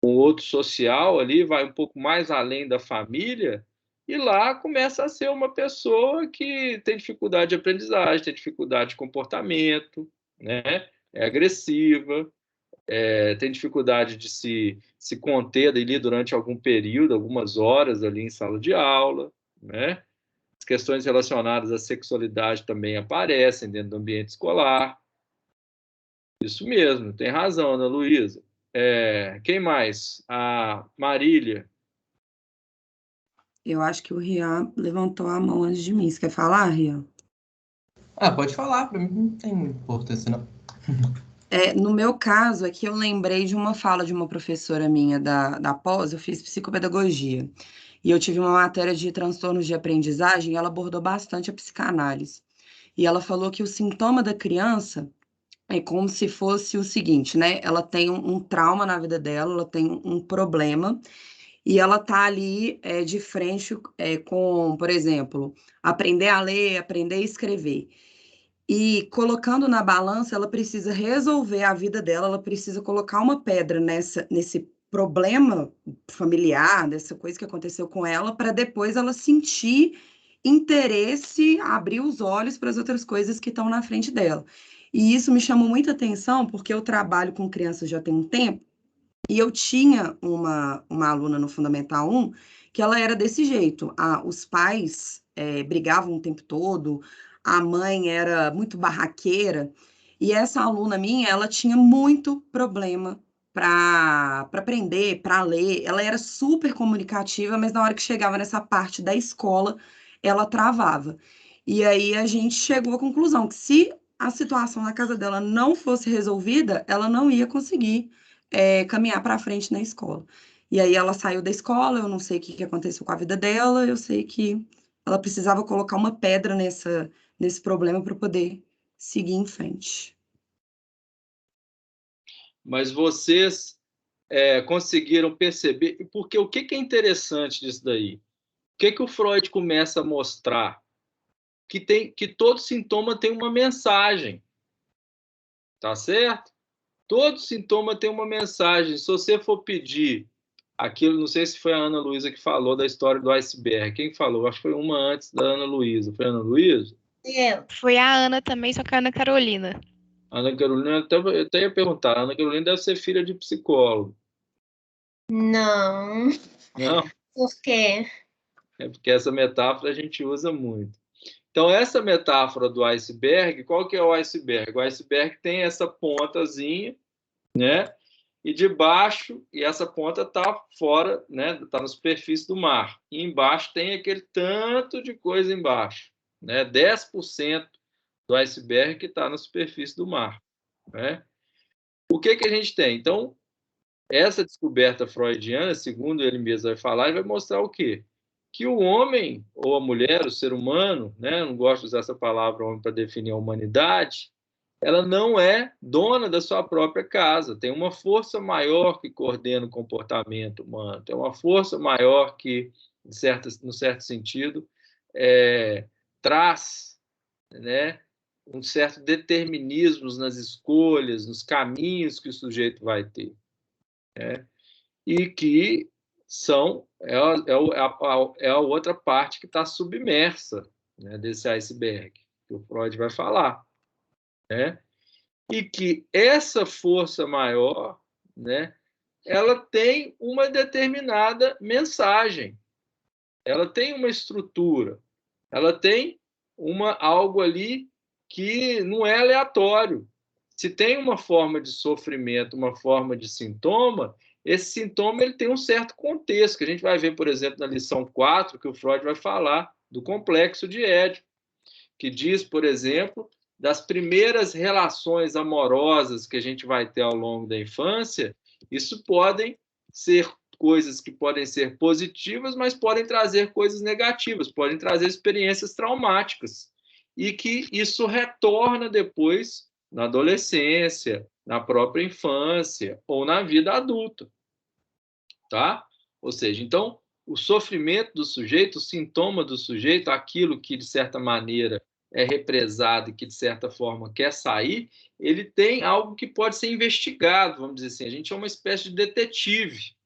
Com o outro social ali, vai um pouco mais além da família, e lá começa a ser uma pessoa que tem dificuldade de aprendizagem, tem dificuldade de comportamento, né? É agressiva, tem dificuldade de se conter ali durante algum período, algumas horas ali em sala de aula, né? As questões relacionadas à sexualidade também aparecem dentro do ambiente escolar. Isso mesmo, tem razão, Ana Luísa. Quem mais? A Marília. Eu acho que o Rian levantou a mão antes de mim. Você quer falar, Rian? Pode falar, para mim não tem importância, não. No meu caso, aqui eu lembrei de uma fala de uma professora minha da pós, eu fiz psicopedagogia, e eu tive uma matéria de transtornos de aprendizagem, e ela abordou bastante a psicanálise. E ela falou que o sintoma da criança é como se fosse o seguinte, né? Ela tem um trauma na vida dela, ela tem um problema, e ela está ali de frente com, por exemplo, aprender a ler, aprender a escrever. E colocando na balança, ela precisa resolver a vida dela, ela precisa colocar uma pedra nesse problema familiar, dessa coisa que aconteceu com ela, para depois ela sentir interesse, abrir os olhos para as outras coisas que estão na frente dela. E isso me chamou muita atenção, porque eu trabalho com crianças já tem um tempo, e eu tinha uma aluna no Fundamental 1 que ela era desse jeito. Os pais brigavam o tempo todo, a mãe era muito barraqueira, e essa aluna minha, ela tinha muito problema para aprender, para ler. Ela era super comunicativa, mas na hora que chegava nessa parte da escola, ela travava. E aí a gente chegou à conclusão que se a situação na casa dela não fosse resolvida, ela não ia conseguir caminhar para frente na escola. E aí ela saiu da escola, eu não sei o que aconteceu com a vida dela, eu sei que ela precisava colocar uma pedra nesse problema para poder seguir em frente. Mas vocês conseguiram perceber, porque o que é interessante disso daí? O que o Freud começa a mostrar? Que todo sintoma tem uma mensagem, tá certo? Todo sintoma tem uma mensagem. Se você for pedir aquilo, não sei se foi a Ana Luísa que falou da história do iceberg. Quem falou? Acho que foi uma antes da Ana Luísa. Foi a Ana Luísa? Foi a Ana também, só que a Ana Carolina. Ana Carolina, eu até ia perguntar. A Ana Carolina deve ser filha de psicólogo. Não. Não? Por quê? É porque essa metáfora a gente usa muito. Então, essa metáfora do iceberg, qual que é o iceberg? O iceberg tem essa pontazinha, né? E debaixo, e essa ponta está fora, né? Está na superfície do mar. E embaixo tem aquele tanto de coisa embaixo, né? 10% do iceberg que está na superfície do mar, né? O que a gente tem? Então, essa descoberta freudiana, segundo ele mesmo vai falar, ele vai mostrar o quê? Que o homem, ou a mulher, o ser humano, né? Eu não gosto de usar essa palavra homem para definir a humanidade, ela não é dona da sua própria casa. Tem uma força maior que coordena o comportamento humano, tem uma força maior que, no certo sentido, traz, né, um certo determinismo nas escolhas, nos caminhos que o sujeito vai ter, né? E que é a outra parte que está submersa, né, desse iceberg, que o Freud vai falar, né? E que essa força maior, né, ela tem uma determinada mensagem, ela tem uma estrutura, ela tem algo ali que não é aleatório. Se tem uma forma de sofrimento, uma forma de sintoma, esse sintoma ele tem um certo contexto, que a gente vai ver, por exemplo, na lição 4, que o Freud vai falar do complexo de Édipo, que diz, por exemplo, das primeiras relações amorosas que a gente vai ter ao longo da infância, isso podem ser coisas que podem ser positivas, mas podem trazer coisas negativas, podem trazer experiências traumáticas, e que isso retorna depois na adolescência, na própria infância ou na vida adulta, tá? Ou seja, então, o sofrimento do sujeito, o sintoma do sujeito, aquilo que, de certa maneira, é represado e que, de certa forma, quer sair, ele tem algo que pode ser investigado, vamos dizer assim. A gente é uma espécie de detetive,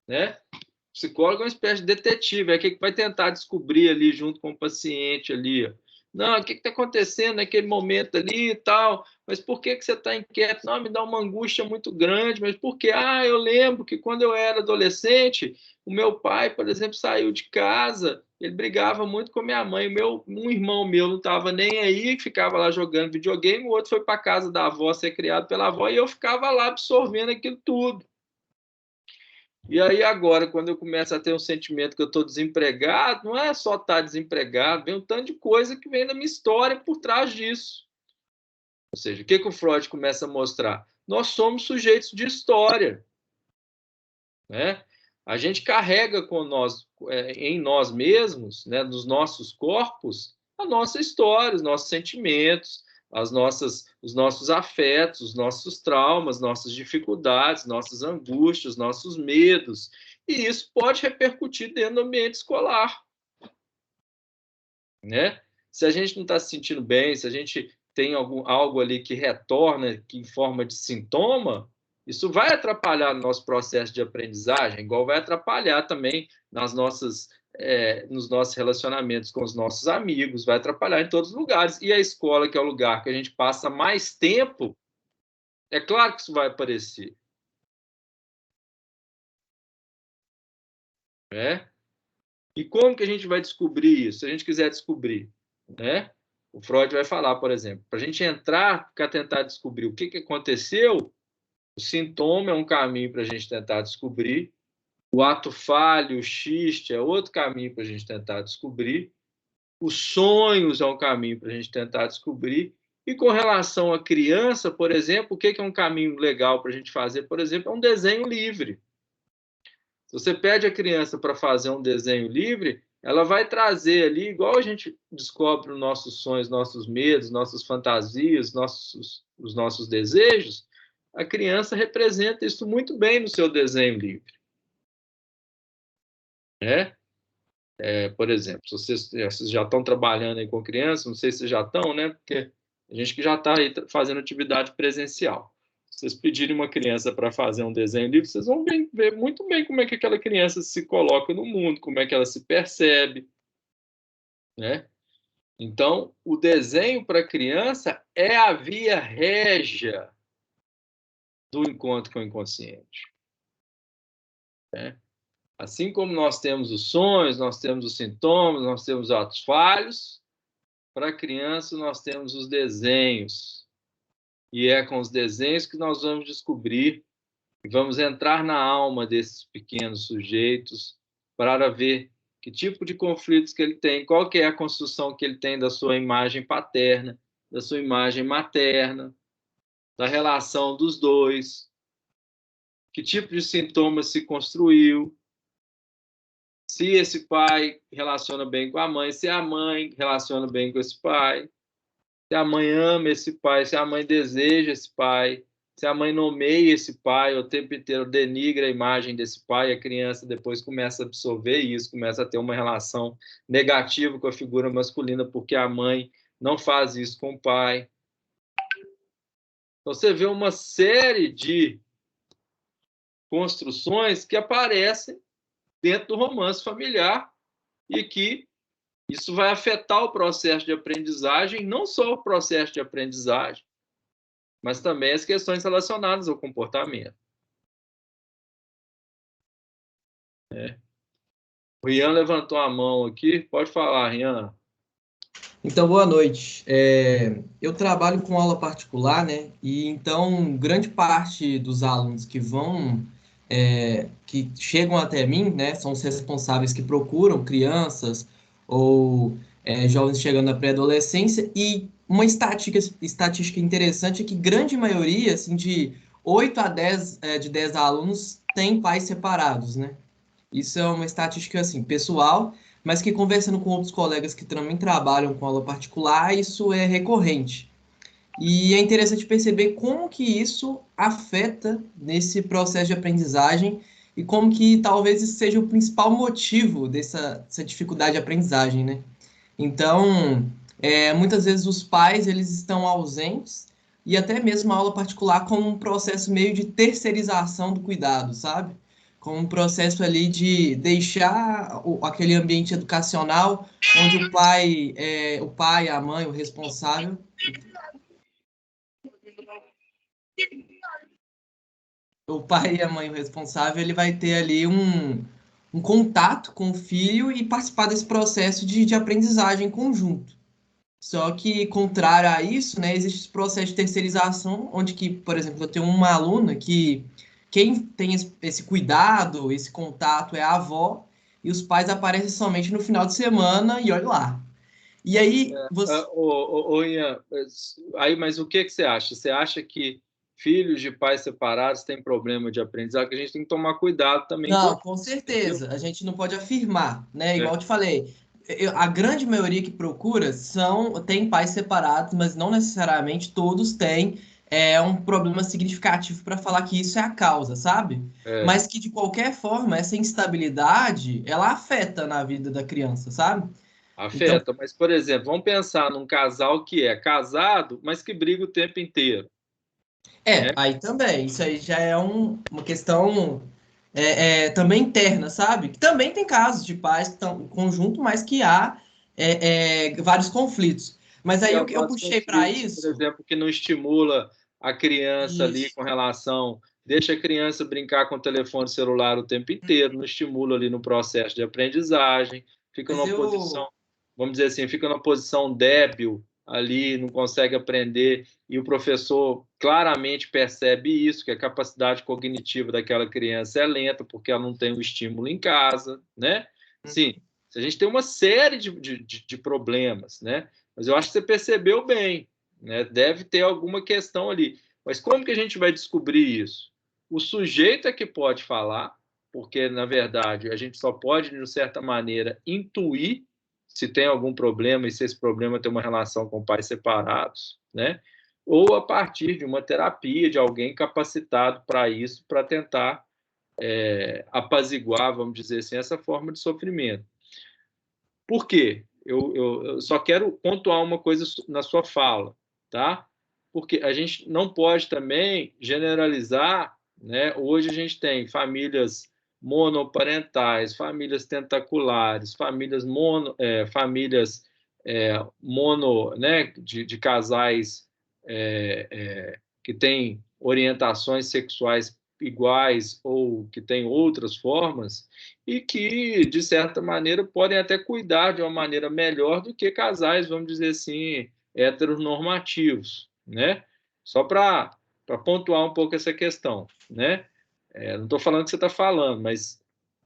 né? O psicólogo é uma espécie de detetive, é que vai tentar descobrir ali, junto com o paciente ali, ó. Não, o que está acontecendo naquele momento ali e tal? Mas por que você está inquieto? Não, me dá uma angústia muito grande. Mas por quê? Ah, eu lembro que quando eu era adolescente, o meu pai, por exemplo, saiu de casa, ele brigava muito com a minha mãe. Um irmão meu não estava nem aí, ficava lá jogando videogame, o outro foi para a casa da avó ser criado pela avó, e eu ficava lá absorvendo aquilo tudo. E aí agora, quando eu começo a ter um sentimento que eu estou desempregado, não é só estar desempregado, vem um tanto de coisa que vem da minha história por trás disso. Ou seja, o que o Freud começa a mostrar? Nós somos sujeitos de história, né? A gente carrega em nós mesmos, né, nos nossos corpos, a nossa história, os nossos sentimentos, os nossos afetos, os nossos traumas, nossas dificuldades, nossas angústias, nossos medos. e isso pode repercutir dentro do ambiente escolar, né? Se a gente não está se sentindo bem, se a gente tem algo ali que retorna que em forma de sintoma, isso vai atrapalhar no nosso processo de aprendizagem, igual vai atrapalhar também nos nossos relacionamentos com os nossos amigos, vai atrapalhar em todos os lugares. E a escola, que é o lugar que a gente passa mais tempo, é claro que isso vai aparecer. Né? E como que a gente vai descobrir isso? Se a gente quiser descobrir, né? O Freud vai falar, por exemplo, para a gente entrar, tentar descobrir o que aconteceu, o sintoma é um caminho para a gente tentar descobrir, o ato falho, o xiste, é outro caminho para a gente tentar descobrir, os sonhos é um caminho para a gente tentar descobrir, e com relação à criança, por exemplo, o que é um caminho legal para a gente fazer, por exemplo, é um desenho livre. Se você pede a criança para fazer um desenho livre, ela vai trazer ali, igual a gente descobre os nossos sonhos, nossos medos, nossas fantasias, os nossos desejos, a criança representa isso muito bem no seu desenho livre. Né? Por exemplo, se vocês já estão trabalhando aí com criança, não sei se já estão, né? Porque a gente que já está aí fazendo atividade presencial. Se vocês pedirem uma criança para fazer um desenho livre, vocês vão ver muito bem como é que aquela criança se coloca no mundo, como é que ela se percebe. Né? Então, o desenho para a criança é a via régia do encontro com o inconsciente. Né? Assim como nós temos os sonhos, nós temos os sintomas, nós temos os atos falhos, para a criança nós temos os desenhos. E é com os desenhos que nós vamos descobrir e vamos entrar na alma desses pequenos sujeitos para ver que tipo de conflitos que ele tem, qual que é a construção que ele tem da sua imagem paterna, da sua imagem materna, da relação dos dois, que tipo de sintomas se construiu, se esse pai relaciona bem com a mãe, se a mãe relaciona bem com esse pai, se a mãe ama esse pai, se a mãe deseja esse pai, se a mãe nomeia esse pai, o tempo inteiro denigra a imagem desse pai, a criança depois começa a absorver isso, começa a ter uma relação negativa com a figura masculina, porque a mãe não faz isso com o pai. Então, você vê uma série de construções que aparecem dentro do romance familiar e que isso vai afetar o processo de aprendizagem, não só o processo de aprendizagem, mas também as questões relacionadas ao comportamento. O Rian levantou a mão aqui. Pode falar, Rian. Então, boa noite. Eu trabalho com aula particular, né? E então, grande parte dos alunos que que chegam até mim, né? São os responsáveis que procuram crianças ou jovens chegando na pré-adolescência. E uma estatística interessante é que grande maioria, assim, de 8 a 10, de 10 alunos, tem pais separados, né? Isso é uma estatística, assim, pessoal, mas que conversando com outros colegas que também trabalham com aula particular, isso é recorrente. E é interessante perceber como que isso afeta nesse processo de aprendizagem e como que talvez isso seja o principal motivo dessa dificuldade de aprendizagem, né? Então, muitas vezes os pais, eles estão ausentes e até mesmo a aula particular como um processo meio de terceirização do cuidado, sabe? Como um processo ali de deixar aquele ambiente educacional onde o pai, a mãe, o responsável... O pai e a mãe, o responsável, ele vai ter ali um contato com o filho e participar desse processo de aprendizagem conjunto. Só que, contrário a isso, né, existe esse processo de terceirização, onde que, por exemplo, eu tenho uma aluna que quem tem esse cuidado, esse contato é a avó, e os pais aparecem somente no final de semana, e olha lá. E aí, você... Ian, aí, mas o que você acha? Você acha que filhos de pais separados têm problema de aprendizagem? Que a gente tem que tomar cuidado também. Não, com certeza. A gente não pode afirmar, né? Igual eu te falei, a grande maioria que procura tem pais separados, mas não necessariamente todos têm é um problema significativo para falar que isso é a causa, sabe? Mas que, de qualquer forma, essa instabilidade, ela afeta na vida da criança, sabe? Afeta, Então, mas, por exemplo, vamos pensar num casal que é casado, mas que briga o tempo inteiro, né? aí também, isso aí já é uma questão também interna, sabe? Que também tem casos de pais que estão em conjunto, mas que há vários conflitos. Mas aí eu Alguns puxei para conflitos, por isso. exemplo, que não estimula a criança ali Isso. com relação, deixa a criança brincar com o telefone celular o tempo inteiro, não estimula ali no processo de aprendizagem, fica Mas numa posição, vamos dizer assim, fica numa posição débil ali, não consegue aprender, e o professor claramente percebe isso, que a capacidade cognitiva daquela criança é lenta, porque ela não tem o estímulo em casa, né? Sim, a gente tem uma série de problemas, né? Mas eu acho que você percebeu bem, né? Deve ter alguma questão ali. Mas como que a gente vai descobrir isso? O sujeito é que pode falar, porque, na verdade, a gente só pode, de certa maneira, intuir se tem algum problema e se esse problema tem uma relação com pais separados, né? Ou a partir de uma terapia, de alguém capacitado para isso, para tentar apaziguar, vamos dizer assim, essa forma de sofrimento. Por quê? Eu só quero pontuar uma coisa na sua fala, tá? Porque a gente não pode também generalizar, né? Hoje a gente tem famílias monoparentais, famílias tentaculares, famílias mono, né? De casais que têm orientações sexuais iguais ou que têm outras formas e que, de certa maneira, podem até cuidar de uma maneira melhor do que casais, vamos dizer assim, heteronormativos, né? Só para pontuar um pouco essa questão, né? Não estou falando que você está falando, mas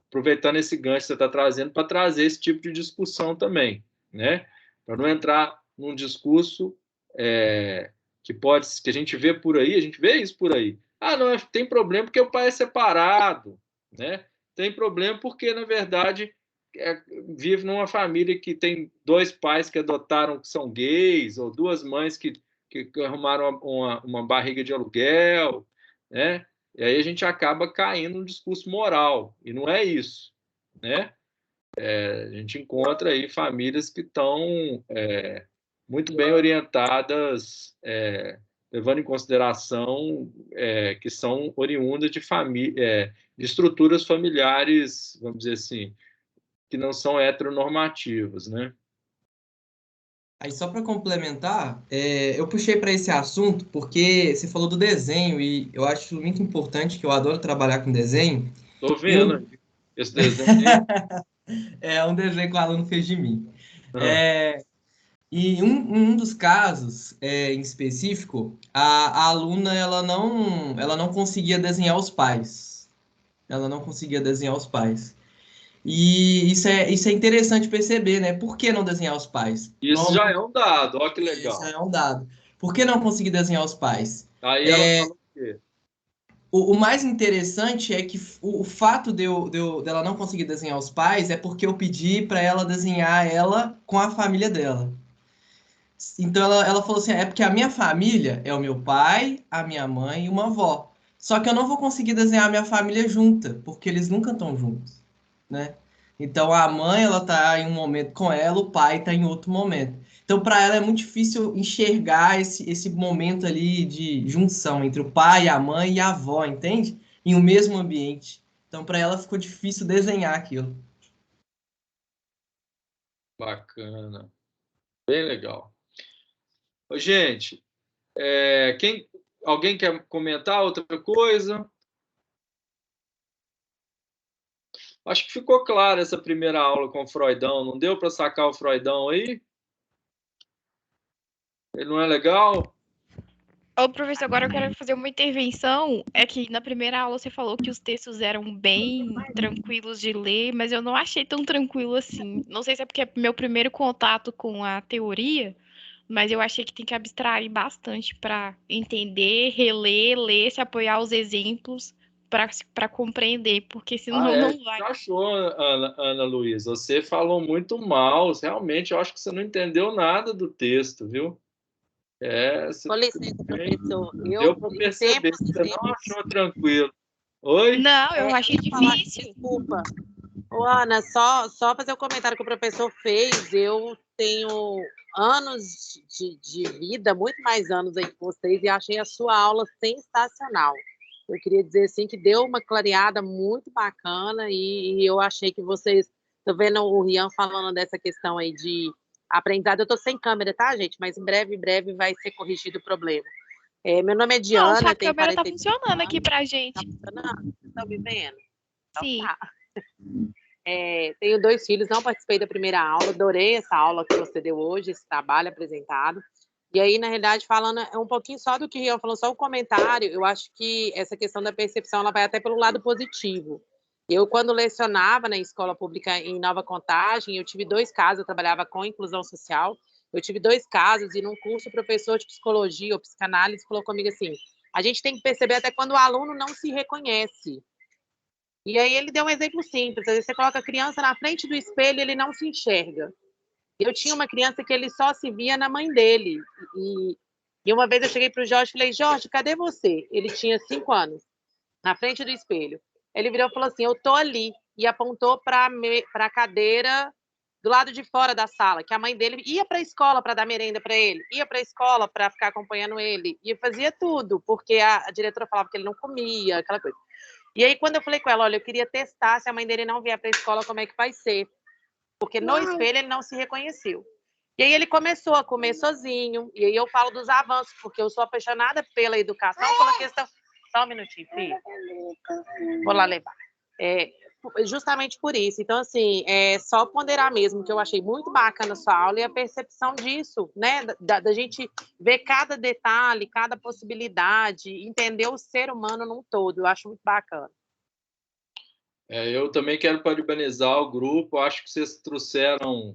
aproveitando esse gancho que você está trazendo para trazer esse tipo de discussão também, né? Para não entrar num discurso que a gente vê por aí, a gente vê isso por aí. Ah, não, tem problema porque o pai é separado, né? Tem problema porque, na verdade, vive numa família que tem dois pais que adotaram que são gays, ou duas mães que arrumaram uma barriga de aluguel, né? E aí a gente acaba caindo no discurso moral, e não é isso, né? A gente encontra aí famílias que estão muito bem orientadas, levando em consideração que são oriundas de estruturas familiares, vamos dizer assim, que não são heteronormativas, né? Aí, só para complementar, eu puxei para esse assunto porque você falou do desenho e eu acho muito importante, que eu adoro trabalhar com desenho. Estou vendo esse desenho. É um desenho que o aluno fez de mim. Ah. E um dos casos em específico, a aluna ela não conseguia desenhar os pais. Ela não conseguia desenhar os pais. E isso é interessante perceber, né? Por que não desenhar os pais? Isso já é um dado, olha que Isso legal. é um dado. Por que não conseguir desenhar os pais? Aí ela falou o quê? O mais interessante é que o fato dela não conseguir desenhar os pais é porque eu pedi para ela desenhar ela com a família dela. Então ela falou assim: é porque a minha família é o meu pai, a minha mãe e uma avó. Só que eu não vou conseguir desenhar a minha família junta, porque eles nunca estão juntos, né? Então a mãe ela tá em um momento com ela, o pai tá em outro momento. Então para ela é muito difícil enxergar esse momento ali de junção entre o pai, a mãe e a avó, entende? Em um mesmo ambiente. Então para ela ficou difícil desenhar aquilo. Bacana, bem legal. Ô, gente, alguém quer comentar outra coisa? Acho que ficou clara essa primeira aula com o Freudão. Não deu para sacar o Freudão aí? Ele não é legal? Ô, professor, agora eu quero fazer uma intervenção. É que na primeira aula você falou que os textos eram bem tranquilos de ler, mas eu não achei tão tranquilo assim. Não sei se é porque é meu primeiro contato com a teoria, mas eu achei que tem que abstrair bastante para entender, reler, ler, se apoiar os exemplos para compreender, porque senão não vai. Você achou, Ana Luísa? Você falou muito mal. Realmente, eu acho que você não entendeu nada do texto, viu? Você Com licença, professor. deu para perceber, você não achou tranquilo. Oi? Não, eu achei difícil. Desculpa. Ô, Ana, só fazer o comentário que o professor fez. Eu tenho anos de vida, muito mais anos aí que vocês, e achei a sua aula sensacional. Eu queria dizer assim que deu uma clareada muito bacana e eu achei que vocês... Tô vendo o Rian falando dessa questão aí de aprendizado. Eu tô sem câmera, tá, gente? Mas em breve vai ser corrigido o problema. Meu nome é Diana, Não, sua tenho câmera tá 45 funcionando aqui anos. pra Tá gente. funcionando? Vocês estão me vendo? Então, Sim. tá. Tenho 2 filhos, não participei da primeira aula, adorei essa aula que você deu hoje, esse trabalho apresentado. E aí, na realidade, falando um pouquinho só do que o Rian falou, só um comentário, eu acho que essa questão da percepção, ela vai até pelo lado positivo. Eu, quando lecionava na escola pública em Nova Contagem, eu tive 2 casos, eu trabalhava com inclusão social, eu tive 2 casos, e num curso, o professor de psicologia ou psicanálise falou comigo assim, a gente tem que perceber até quando o aluno não se reconhece. E aí ele deu um exemplo simples, às vezes você coloca a criança na frente do espelho e ele não se enxerga. Eu tinha uma criança que ele só se via na mãe dele. E uma vez eu cheguei para o Jorge e falei, Jorge, cadê você? Ele tinha 5 anos, na frente do espelho. Ele virou e falou assim, eu tô ali. E apontou para a cadeira do lado de fora da sala, que a mãe dele ia para a escola para dar merenda para ele, ia para a escola para ficar acompanhando ele, e fazia tudo, porque a diretora falava que ele não comia, aquela coisa. E aí, quando eu falei com ela, olha, eu queria testar se a mãe dele não vier para a escola, como é que vai ser? Porque no espelho ele não se reconheceu. E aí ele começou a comer sozinho, e aí eu falo dos avanços, porque eu sou apaixonada pela educação, pela questão... Só um minutinho, filho. Vou lá levar. Justamente por isso. Então, assim, só ponderar mesmo, que eu achei muito bacana a sua aula e a percepção disso, né? Da gente ver cada detalhe, cada possibilidade, entender o ser humano num todo. Eu acho muito bacana. Eu também quero parabenizar o grupo. Acho que vocês trouxeram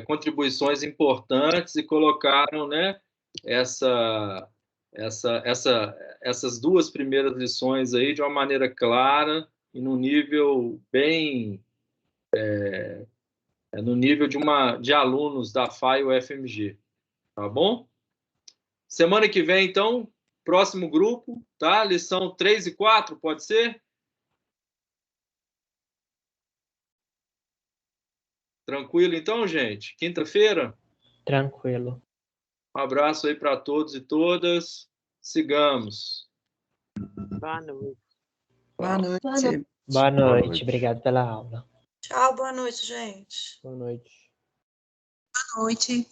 contribuições importantes e colocaram, né, essas 2 primeiras lições aí de uma maneira clara e no nível bem no nível de alunos da FAI e UFMG, tá bom? Semana que vem, então, próximo grupo, tá? Lição 3 e 4, pode ser? Tranquilo, então, gente? Quinta-feira? Tranquilo. Um abraço aí para todos e todas. Sigamos. Boa noite. Boa noite. Boa noite. Obrigado pela aula. Tchau, boa noite, gente. Boa noite. Boa noite.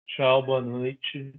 Tchau, boa noite.